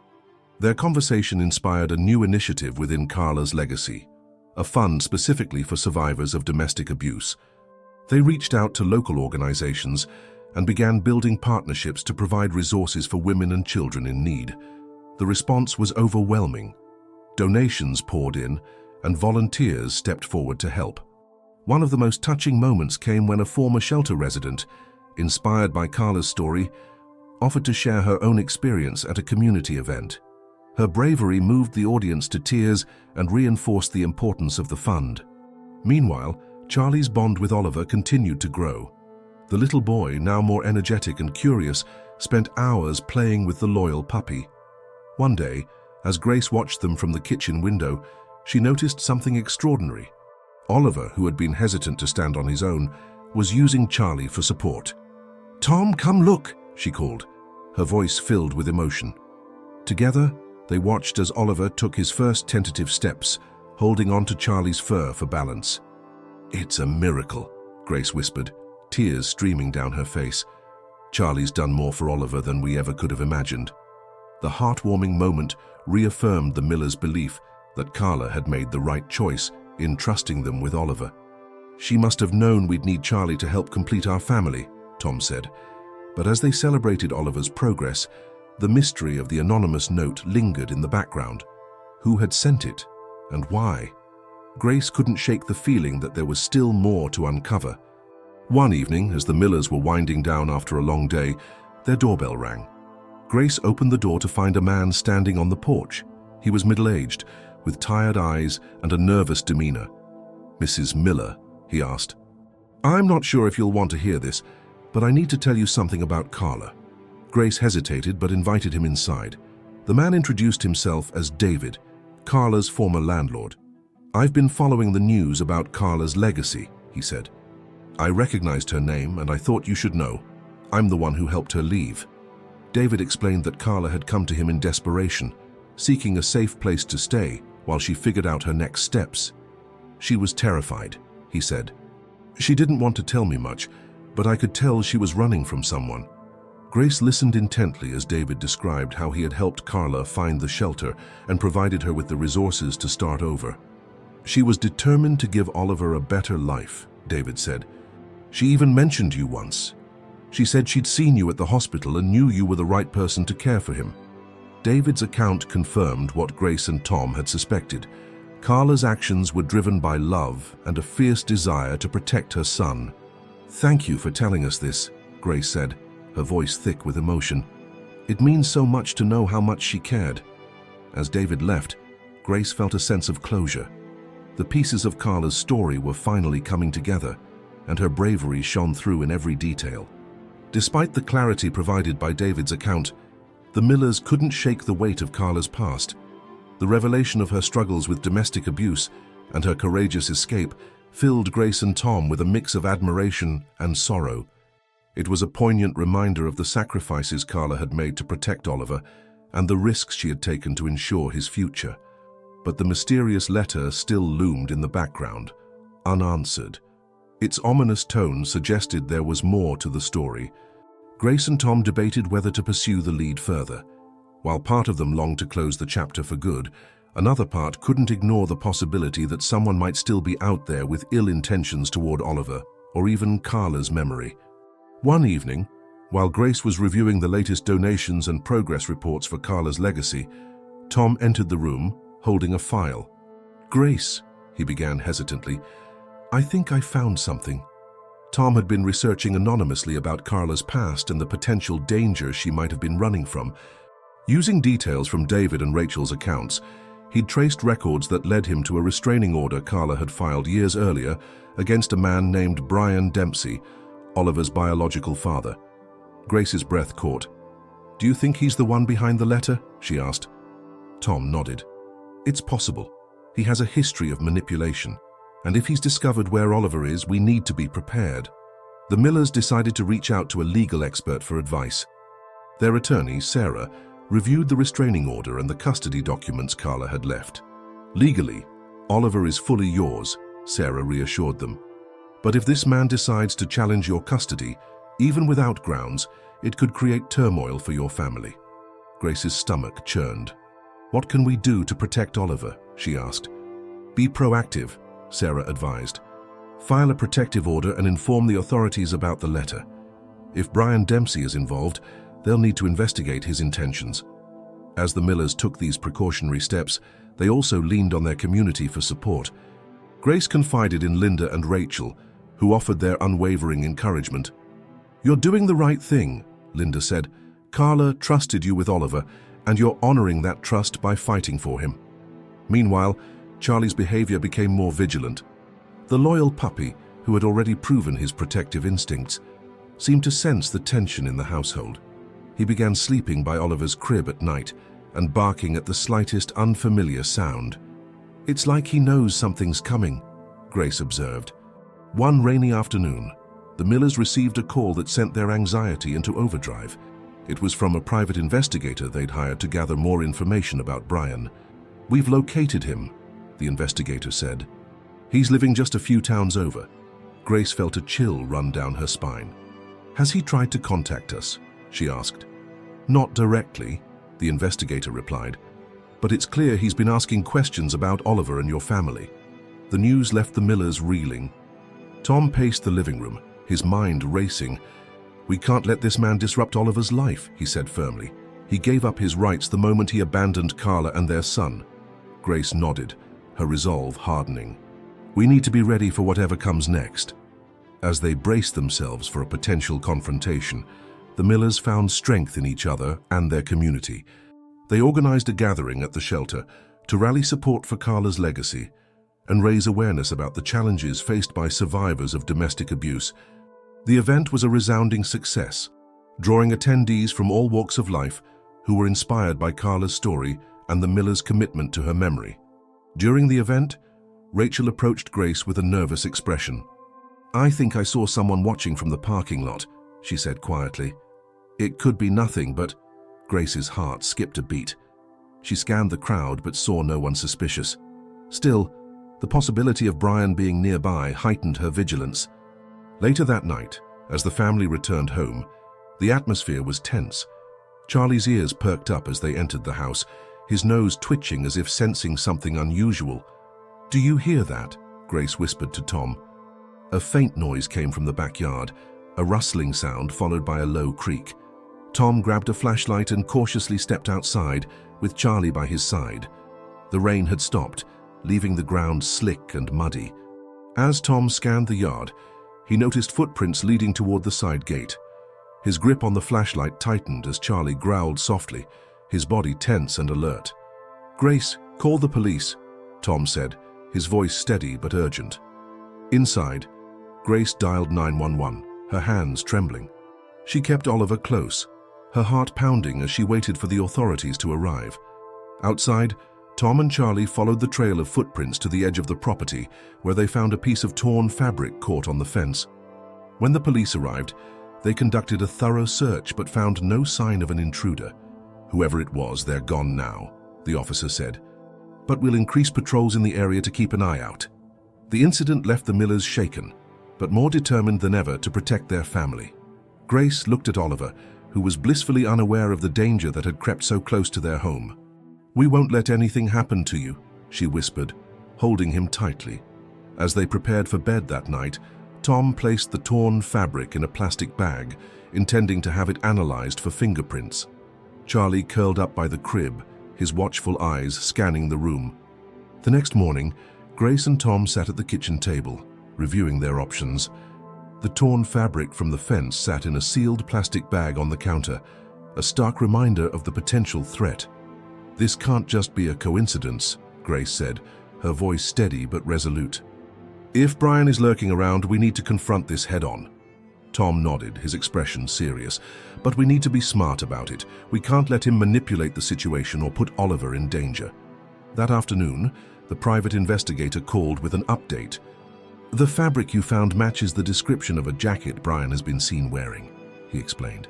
Speaker 1: Their conversation inspired a new initiative within Carla's legacy, a fund specifically for survivors of domestic abuse. They reached out to local organizations and began building partnerships to provide resources for women and children in need. The response was overwhelming. Donations poured in, and volunteers stepped forward to help. One of the most touching moments came when a former shelter resident, inspired by Carla's story, offered to share her own experience at a community event. Her bravery moved the audience to tears and reinforced the importance of the fund. Meanwhile, Charlie's bond with Oliver continued to grow. The little boy, now more energetic and curious, spent hours playing with the loyal puppy. One day, as Grace watched them from the kitchen window, she noticed something extraordinary. Oliver, who had been hesitant to stand on his own, was using Charlie for support. "Tom, come look," she called, her voice filled with emotion. Together, they watched as Oliver took his first tentative steps, holding on to Charlie's fur for balance. "It's a miracle," Grace whispered. tears streaming down her face. Charlie's done more for Oliver than we ever could have imagined. The heartwarming moment reaffirmed the Millers' belief that Carla had made the right choice in trusting them with Oliver. "She must have known we'd need Charlie to help complete our family," Tom said. But as they celebrated Oliver's progress, the mystery of the anonymous note lingered in the background. Who had sent it, and why? Grace couldn't shake the feeling that there was still more to uncover. One evening, as the Millers were winding down after a long day, their doorbell rang. Grace opened the door to find a man standing on the porch. He was middle-aged, with tired eyes and a nervous demeanor. "Mrs. Miller?" he asked. "I'm not sure if you'll want to hear this, but I need to tell you something about Carla." Grace hesitated but invited him inside. The man introduced himself as David, Carla's former landlord. "I've been following the news about Carla's legacy," he said. "I recognized her name and I thought you should know. I'm the one who helped her leave." David explained that Carla had come to him in desperation, seeking a safe place to stay while she figured out her next steps. "She was terrified," he said. "She didn't want to tell me much, but I could tell she was running from someone." Grace listened intently as David described how he had helped Carla find the shelter and provided her with the resources to start over. "She was determined to give Oliver a better life," David said. "She even mentioned you once. She said she'd seen you at the hospital and knew you were the right person to care for him." David's account confirmed what Grace and Tom had suspected. Carla's actions were driven by love and a fierce desire to protect her son. "Thank you for telling us this," Grace said, her voice thick with emotion. "It means so much to know how much she cared." As David left, Grace felt a sense of closure. The pieces of Carla's story were finally coming together, and her bravery shone through in every detail. Despite the clarity provided by David's account, the Millers couldn't shake the weight of Carla's past. The revelation of her struggles with domestic abuse and her courageous escape filled Grace and Tom with a mix of admiration and sorrow. It was a poignant reminder of the sacrifices Carla had made to protect Oliver and the risks she had taken to ensure his future. But the mysterious letter still loomed in the background, unanswered. Its ominous tone suggested there was more to the story. Grace and Tom debated whether to pursue the lead further. While part of them longed to close the chapter for good, another part couldn't ignore the possibility that someone might still be out there with ill intentions toward Oliver, or even Carla's memory. One evening, while Grace was reviewing the latest donations and progress reports for Carla's legacy, Tom entered the room, holding a file. "Grace," he began hesitantly, "I think I found something." Tom had been researching anonymously about Carla's past and the potential danger she might have been running from. Using details from David and Rachel's accounts, he'd traced records that led him to a restraining order Carla had filed years earlier against a man named Brian Dempsey, Oliver's biological father. Grace's breath caught. "Do you think he's the one behind the letter?" she asked. Tom nodded. "It's possible. He has a history of manipulation, and if he's discovered where Oliver is, we need to be prepared." The Millers decided to reach out to a legal expert for advice. Their attorney, Sarah, reviewed the restraining order and the custody documents Carla had left. "Legally, Oliver is fully yours," Sarah reassured them. "But if this man decides to challenge your custody, even without grounds, it could create turmoil for your family." Grace's stomach churned. "What can we do to protect Oliver?" she asked. "Be proactive," Sarah advised. "File a protective order and inform the authorities about the letter. If Brian Dempsey is involved, they'll need to investigate his intentions." As the Millers took these precautionary steps, they also leaned on their community for support. Grace confided in Linda and Rachel, who offered their unwavering encouragement. "You're doing the right thing," Linda said. "Carla trusted you with Oliver, and you're honoring that trust by fighting for him." Meanwhile, Charlie's behavior became more vigilant. The loyal puppy, who had already proven his protective instincts, seemed to sense the tension in the household. He began sleeping by Oliver's crib at night and barking at the slightest unfamiliar sound. "It's like he knows something's coming," Grace observed. One rainy afternoon, the Millers received a call that sent their anxiety into overdrive. It was from a private investigator they'd hired to gather more information about Brian. "We've located him," the investigator said. "He's living just a few towns over. Grace felt a chill run down her spine. "Has he tried to contact us?" she asked. "Not directly," the investigator replied, "but it's clear he's been asking questions about Oliver and your family." The news left the Millers reeling. Tom paced the living room, his mind racing. "We can't let this man disrupt Oliver's life," he said firmly. "He gave up his rights the moment he abandoned Carla and their son." Grace nodded, her resolve hardening. "We need to be ready for whatever comes next." As they braced themselves for a potential confrontation, the Millers found strength in each other and their community. They organized a gathering at the shelter to rally support for Carla's legacy and raise awareness about the challenges faced by survivors of domestic abuse. The event was a resounding success, drawing attendees from all walks of life who were inspired by Carla's story and the Millers' commitment to her memory. During the event, Rachel approached Grace with a nervous expression. "I think I saw someone watching from the parking lot," she said quietly. "It could be nothing, but—" Grace's heart skipped a beat. She scanned the crowd but saw no one suspicious. Still, the possibility of Brian being nearby heightened her vigilance. Later that night, as the family returned home, the atmosphere was tense. Charlie's ears perked up as they entered the house, his nose twitching as if sensing something unusual. "Do you hear that?" Grace whispered to Tom. A faint noise came from the backyard, a rustling sound followed by a low creak. Tom grabbed a flashlight and cautiously stepped outside, with Charlie by his side. The rain had stopped, leaving the ground slick and muddy. As Tom scanned the yard, he noticed footprints leading toward the side gate. His grip on the flashlight tightened as Charlie growled softly, his body tense and alert. "Grace, call the police," Tom said, his voice steady but urgent. Inside, Grace dialed 911, her hands trembling. She kept Oliver close, her heart pounding as she waited for the authorities to arrive. Outside, Tom and Charlie followed the trail of footprints to the edge of the property, where they found a piece of torn fabric caught on the fence. When the police arrived, they conducted a thorough search but found no sign of an intruder. "Whoever it was, they're gone now," the officer said. "But we'll increase patrols in the area to keep an eye out." The incident left the Millers shaken, but more determined than ever to protect their family. Grace looked at Oliver, who was blissfully unaware of the danger that had crept so close to their home. "We won't let anything happen to you," she whispered, holding him tightly. As they prepared for bed that night, Tom placed the torn fabric in a plastic bag, intending to have it analyzed for fingerprints. Charlie curled up by the crib, his watchful eyes scanning the room. The next morning, Grace and Tom sat at the kitchen table, reviewing their options. The torn fabric from the fence sat in a sealed plastic bag on the counter, a stark reminder of the potential threat. "This can't just be a coincidence," Grace said, her voice steady but resolute. "If Brian is lurking around, we need to confront this head-on." Tom nodded, his expression serious. "But we need to be smart about it. We can't let him manipulate the situation or put Oliver in danger." That afternoon, the private investigator called with an update. "The fabric you found matches the description of a jacket Brian has been seen wearing," he explained.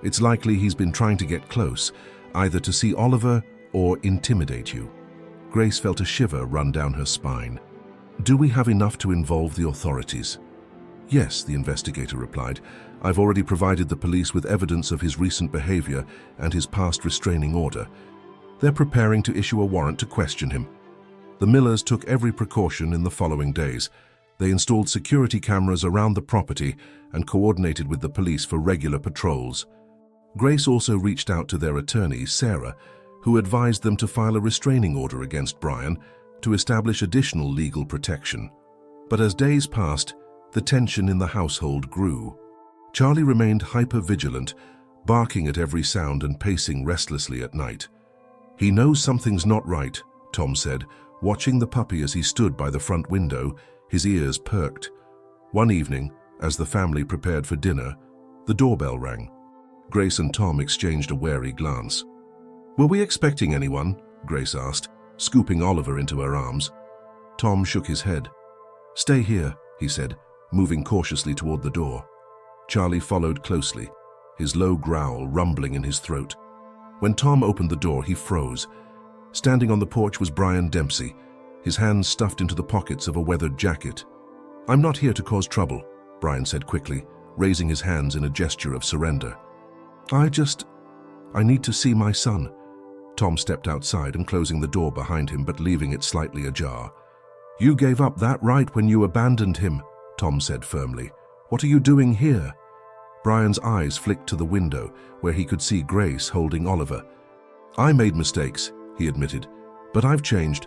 Speaker 1: "It's likely he's been trying to get close, either to see Oliver or intimidate you." Grace felt a shiver run down her spine. "Do we have enough to involve the authorities?" "Yes," the investigator replied. "I've already provided the police with evidence of his recent behavior and his past restraining order. They're preparing to issue a warrant to question him." The Millers took every precaution in the following days. They installed security cameras around the property and coordinated with the police for regular patrols. Grace also reached out to their attorney, Sarah, who advised them to file a restraining order against Brian to establish additional legal protection. But as days passed, the tension in the household grew. Charlie remained hyper-vigilant, barking at every sound and pacing restlessly at night. "He knows something's not right," Tom said, watching the puppy as he stood by the front window, his ears perked. One evening, as the family prepared for dinner, the doorbell rang. Grace and Tom exchanged a wary glance. "Were we expecting anyone?" Grace asked, scooping Oliver into her arms. Tom shook his head. "Stay here," he said, moving cautiously toward the door. Charlie followed closely, his low growl rumbling in his throat. When Tom opened the door, he froze. Standing on the porch was Brian Dempsey, his hands stuffed into the pockets of a weathered jacket. "I'm not here to cause trouble," Brian said quickly, raising his hands in a gesture of surrender. I need to see my son." Tom stepped outside and closing the door behind him but leaving it slightly ajar. "You gave up that right when you abandoned him," Tom said firmly. "What are you doing here?" Brian's eyes flicked to the window where he could see Grace holding Oliver. "I made mistakes," he admitted, "but I've changed.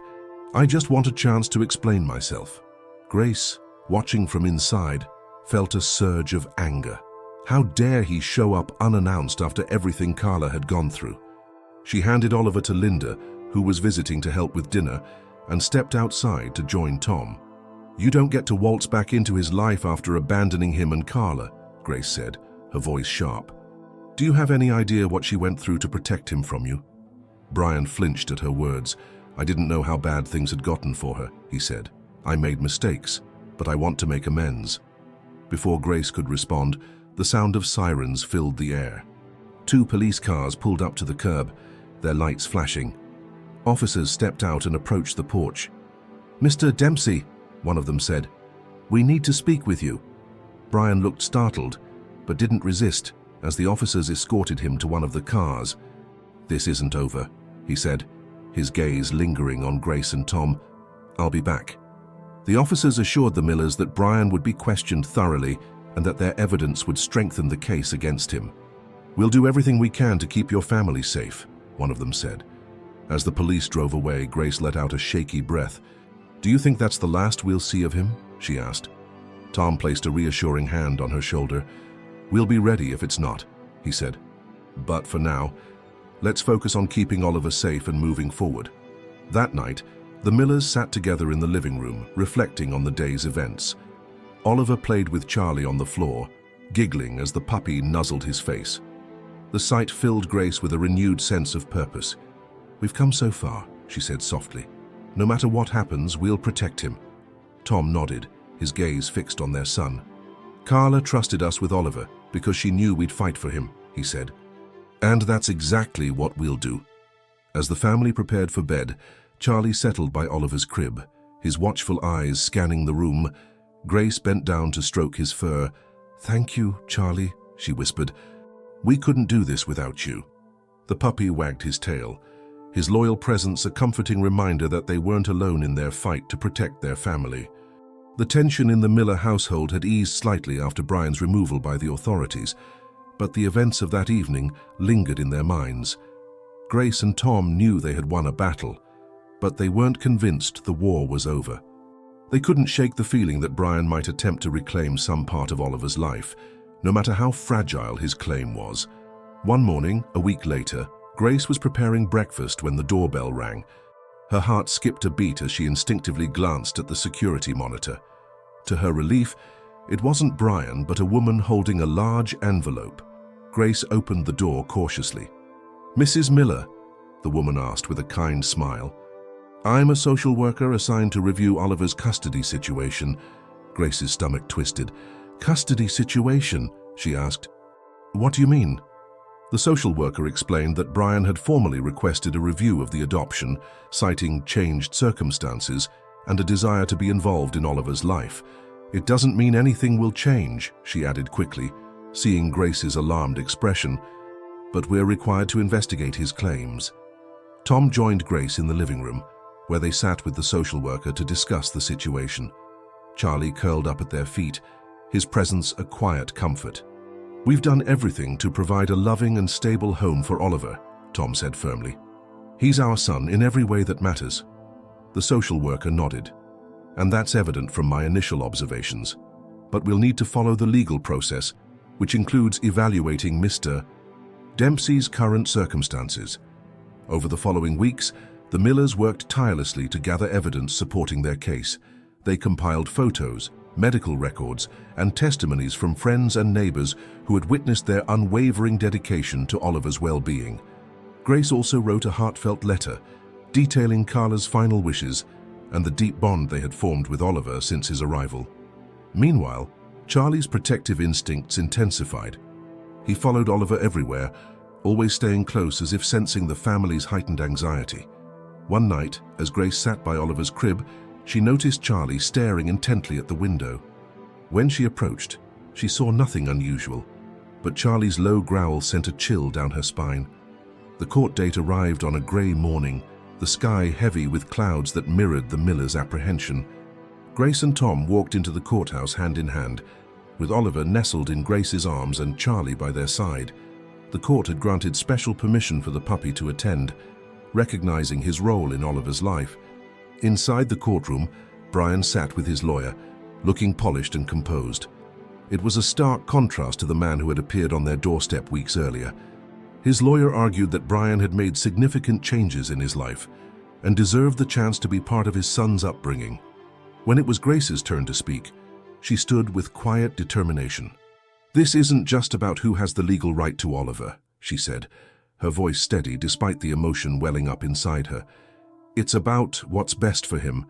Speaker 1: I just want a chance to explain myself." Grace, watching from inside, felt a surge of anger. How dare he show up unannounced after everything Carla had gone through? She handed Oliver to Linda, who was visiting to help with dinner, and stepped outside to join Tom. "You don't get to waltz back into his life after abandoning him and Carla," Grace said, her voice sharp. "Do you have any idea what she went through to protect him from you?" Brian flinched at her words. "I didn't know how bad things had gotten for her," he said. "I made mistakes, but I want to make amends." Before Grace could respond, the sound of sirens filled the air. 2 police cars pulled up to the curb, their lights flashing. Officers stepped out and approached the porch. "Mr. Dempsey," one of them said, "we need to speak with you." Brian looked startled, but didn't resist as the officers escorted him to one of the cars. "This isn't over," he said, his gaze lingering on Grace and Tom. "I'll be back." The officers assured the Millers that Brian would be questioned thoroughly and that their evidence would strengthen the case against him. "We'll do everything we can to keep your family safe," one of them said. As the police drove away, Grace let out a shaky breath. "Do you think that's the last we'll see of him?" she asked. Tom placed a reassuring hand on her shoulder. "We'll be ready if it's not," he said. "But for now, let's focus on keeping Oliver safe and moving forward." That night, the Millers sat together in the living room, reflecting on the day's events. Oliver played with Charlie on the floor, giggling as the puppy nuzzled his face. The sight filled Grace with a renewed sense of purpose. "We've come so far," she said softly. "No matter what happens, we'll protect him." Tom nodded, his gaze fixed on their son. "Carla trusted us with Oliver because she knew we'd fight for him," he said. "And that's exactly what we'll do." As the family prepared for bed, Charlie settled by Oliver's crib, his watchful eyes scanning the room. Grace bent down to stroke his fur. "Thank you, Charlie," she whispered. "We couldn't do this without you." The puppy wagged his tail, his loyal presence a comforting reminder that they weren't alone in their fight to protect their family. The tension in the Miller household had eased slightly after Brian's removal by the authorities, but the events of that evening lingered in their minds. Grace and Tom knew they had won a battle, but they weren't convinced the war was over. They couldn't shake the feeling that Brian might attempt to reclaim some part of Oliver's life, no matter how fragile his claim was. One morning, a week later, Grace was preparing breakfast when the doorbell rang. Her heart skipped a beat as she instinctively glanced at the security monitor. To her relief, it wasn't Brian, but a woman holding a large envelope. Grace opened the door cautiously. "Mrs. Miller?" the woman asked with a kind smile. "I'm a social worker assigned to review Oliver's custody situation." Grace's stomach twisted. "Custody situation?" she asked. "What do you mean?" The social worker explained that Brian had formally requested a review of the adoption, citing changed circumstances and a desire to be involved in Oliver's life. "It doesn't mean anything will change," she added quickly, seeing Grace's alarmed expression, "but we're required to investigate his claims." Tom joined Grace in the living room, where they sat with the social worker to discuss the situation. Charlie curled up at their feet, his presence a quiet comfort. "We've done everything to provide a loving and stable home for Oliver," Tom said firmly. "He's our son in every way that matters." The social worker nodded. "And that's evident from my initial observations. But we'll need to follow the legal process, which includes evaluating Mr. Dempsey's current circumstances." Over the following weeks, the Millers worked tirelessly to gather evidence supporting their case. They compiled photos, medical records, and testimonies from friends and neighbors who had witnessed their unwavering dedication to Oliver's well-being. Grace also wrote a heartfelt letter, detailing Carla's final wishes and the deep bond they had formed with Oliver since his arrival. Meanwhile, Charlie's protective instincts intensified. He followed Oliver everywhere, always staying close as if sensing the family's heightened anxiety. One night, as Grace sat by Oliver's crib, she noticed Charlie staring intently at the window. When she approached, she saw nothing unusual, but Charlie's low growl sent a chill down her spine. The court date arrived on a grey morning, the sky heavy with clouds that mirrored the miller's apprehension. Grace and Tom walked into the courthouse hand in hand, with Oliver nestled in Grace's arms and Charlie by their side. The court had granted special permission for the puppy to attend, recognizing his role in Oliver's life. Inside the courtroom, Brian sat with his lawyer, looking polished and composed. It was a stark contrast to the man who had appeared on their doorstep weeks earlier. His lawyer argued that Brian had made significant changes in his life and deserved the chance to be part of his son's upbringing. When it was Grace's turn to speak, she stood with quiet determination. "This isn't just about who has the legal right to Oliver," she said, her voice steady despite the emotion welling up inside her. "It's about what's best for him.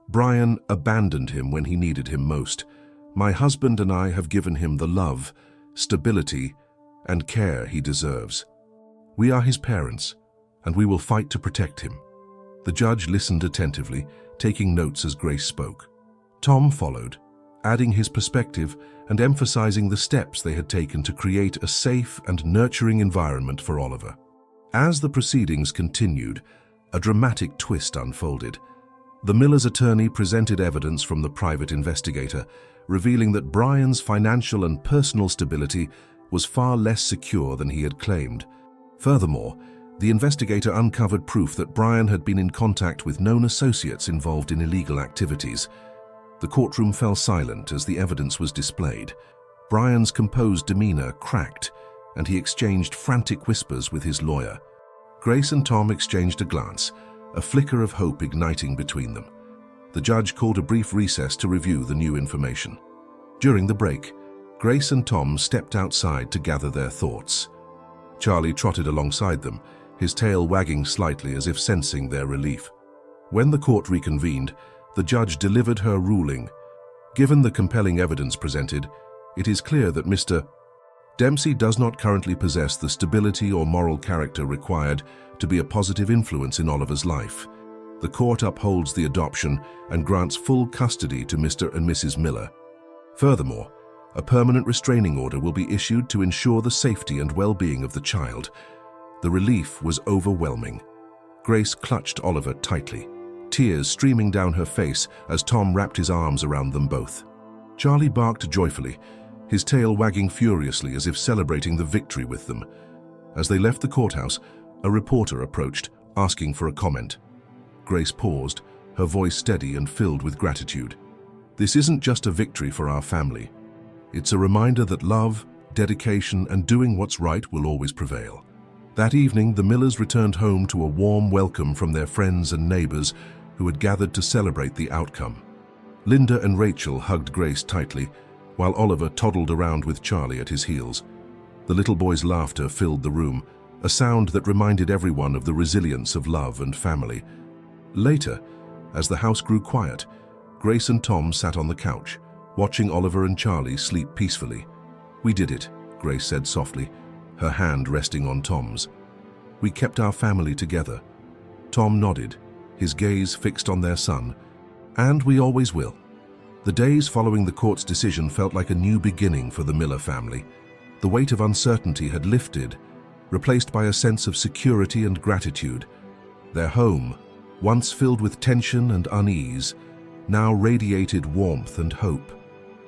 Speaker 1: Brian abandoned him when he needed him most. My husband and I have given him the love, stability, and care he deserves. We are his parents, and we will fight to protect him." The judge listened attentively, taking notes as Grace spoke. Tom followed, adding his perspective and emphasizing the steps they had taken to create a safe and nurturing environment for Oliver. As the proceedings continued, a dramatic twist unfolded. The miller's attorney presented evidence from the private investigator, revealing that Brian's financial and personal stability was far less secure than he had claimed. Furthermore, the investigator uncovered proof that Brian had been in contact with known associates involved in illegal activities. The courtroom fell silent as the evidence was displayed. Brian's composed demeanor cracked, and he exchanged frantic whispers with his lawyer. Grace and Tom exchanged a glance, a flicker of hope igniting between them. The judge called a brief recess to review the new information. During the break, Grace and Tom stepped outside to gather their thoughts. Charlie trotted alongside them, his tail wagging slightly as if sensing their relief. When the court reconvened, the judge delivered her ruling. Given the compelling evidence presented, it is clear that Mr. Dempsey does not currently possess the stability or moral character required to be a positive influence in Oliver's life. The court upholds the adoption and grants full custody to Mr. and Mrs. Miller. Furthermore, a permanent restraining order will be issued to ensure the safety and well-being of the child. The relief was overwhelming. Grace clutched Oliver tightly, tears streaming down her face as Tom wrapped his arms around them both. Charlie barked joyfully, his tail wagging furiously as if celebrating the victory with them. As they left the courthouse, a reporter approached, asking for a comment. Grace paused, her voice steady and filled with gratitude. "This isn't just a victory for our family. It's a reminder that love, dedication, and doing what's right will always prevail." That evening, the Millers returned home to a warm welcome from their friends and neighbors who had gathered to celebrate the outcome. Linda and Rachel hugged Grace tightly, while Oliver toddled around with Charlie at his heels. The little boy's laughter filled the room, a sound that reminded everyone of the resilience of love and family. Later, as the house grew quiet, Grace and Tom sat on the couch, watching Oliver and Charlie sleep peacefully. "We did it," Grace said softly, her hand resting on Tom's. "We kept our family together." Tom nodded, his gaze fixed on their son. "And we always will." The days following the court's decision felt like a new beginning for the Miller family. The weight of uncertainty had lifted, replaced by a sense of security and gratitude. Their home, once filled with tension and unease, now radiated warmth and hope.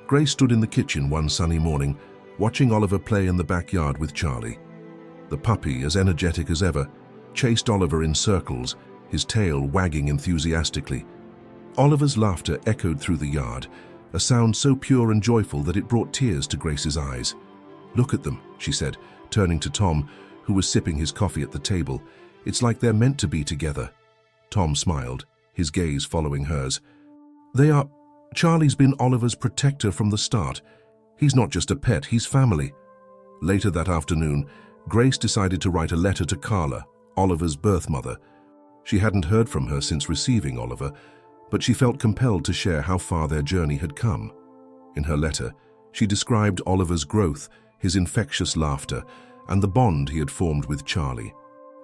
Speaker 1: Grace stood in the kitchen one sunny morning, watching Oliver play in the backyard with Charlie. The puppy, as energetic as ever, chased Oliver in circles, his tail wagging enthusiastically. Oliver's laughter echoed through the yard, a sound so pure and joyful that it brought tears to Grace's eyes. "Look at them," she said, turning to Tom, who was sipping his coffee at the table. "It's like they're meant to be together." Tom smiled, his gaze following hers. "They are. Charlie's been Oliver's protector from the start. He's not just a pet, he's family." Later that afternoon, Grace decided to write a letter to Carla, Oliver's birth mother. She hadn't heard from her since receiving Oliver, but she felt compelled to share how far their journey had come. In her letter, she described Oliver's growth, his infectious laughter, and the bond he had formed with Charlie.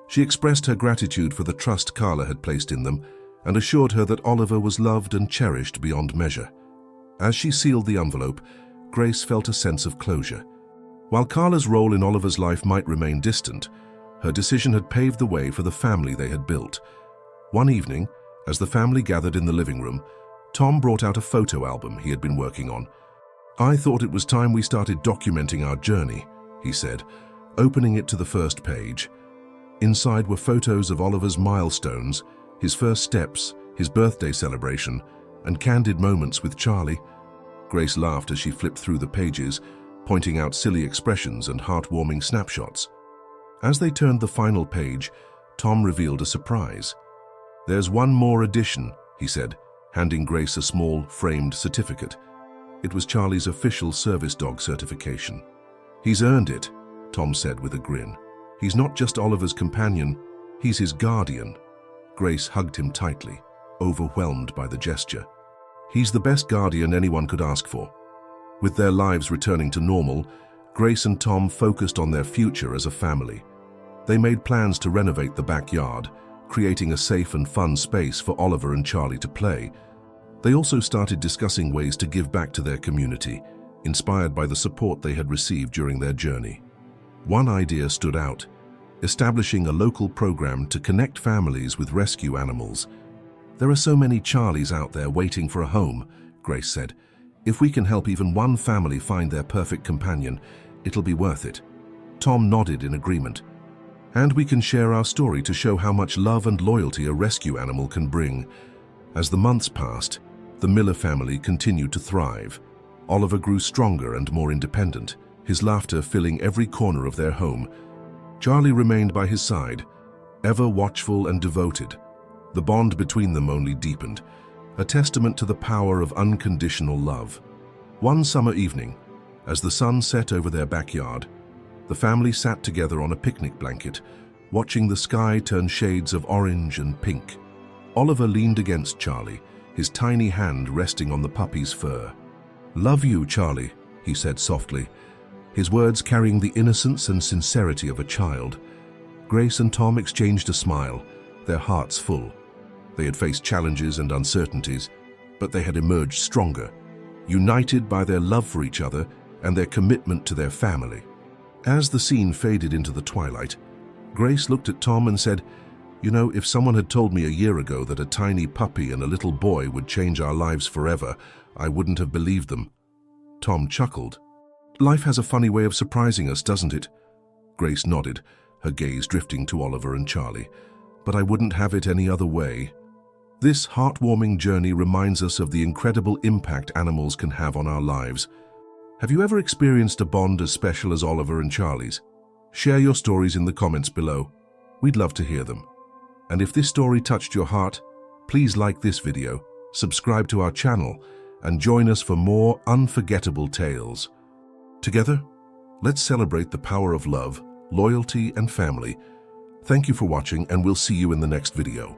Speaker 1: She expressed her gratitude for the trust Carla had placed in them and assured her that Oliver was loved and cherished beyond measure. As she sealed the envelope, Grace felt a sense of closure. While Carla's role in Oliver's life might remain distant, her decision had paved the way for the family they had built. One evening, as the family gathered in the living room, Tom brought out a photo album he had been working on. "I thought it was time we started documenting our journey," he said, opening it to the first page. Inside were photos of Oliver's milestones, his first steps, his birthday celebration, and candid moments with Charlie. Grace laughed as she flipped through the pages, pointing out silly expressions and heartwarming snapshots. As they turned the final page, Tom revealed a surprise. "There's one more addition," he said, handing Grace a small, framed certificate. It was Charlie's official service dog certification. "He's earned it," Tom said with a grin. "He's not just Oliver's companion, he's his guardian." Grace hugged him tightly, overwhelmed by the gesture. "He's the best guardian anyone could ask for." With their lives returning to normal, Grace and Tom focused on their future as a family. They made plans to renovate the backyard, creating a safe and fun space for Oliver and Charlie to play. They also started discussing ways to give back to their community, inspired by the support they had received during their journey. One idea stood out: establishing a local program to connect families with rescue animals. "There are so many Charlies out there waiting for a home," Grace said. "If we can help even one family find their perfect companion, it'll be worth it." Tom nodded in agreement. "And we can share our story to show how much love and loyalty a rescue animal can bring." As the months passed, the Miller family continued to thrive. Oliver grew stronger and more independent, his laughter filling every corner of their home. Charlie remained by his side, ever watchful and devoted. The bond between them only deepened, a testament to the power of unconditional love. One summer evening, as the sun set over their backyard, the family sat together on a picnic blanket, watching the sky turn shades of orange and pink. Oliver leaned against Charlie, his tiny hand resting on the puppy's fur. "Love you, Charlie," he said softly, his words carrying the innocence and sincerity of a child. Grace and Tom exchanged a smile, their hearts full. They had faced challenges and uncertainties, but they had emerged stronger, united by their love for each other and their commitment to their family. As the scene faded into the twilight, Grace looked at Tom and said, "You know, if someone had told me a year ago that a tiny puppy and a little boy would change our lives forever, I wouldn't have believed them." Tom chuckled. "Life has a funny way of surprising us, doesn't it?" Grace nodded, her gaze drifting to Oliver and Charlie. "But I wouldn't have it any other way." This heartwarming journey reminds us of the incredible impact animals can have on our lives. Have you ever experienced a bond as special as Oliver and Charlie's? Share your stories in the comments below. We'd love to hear them. And if this story touched your heart, please like this video, subscribe to our channel, and join us for more unforgettable tales. Together, let's celebrate the power of love, loyalty, and family. Thank you for watching, and we'll see you in the next video.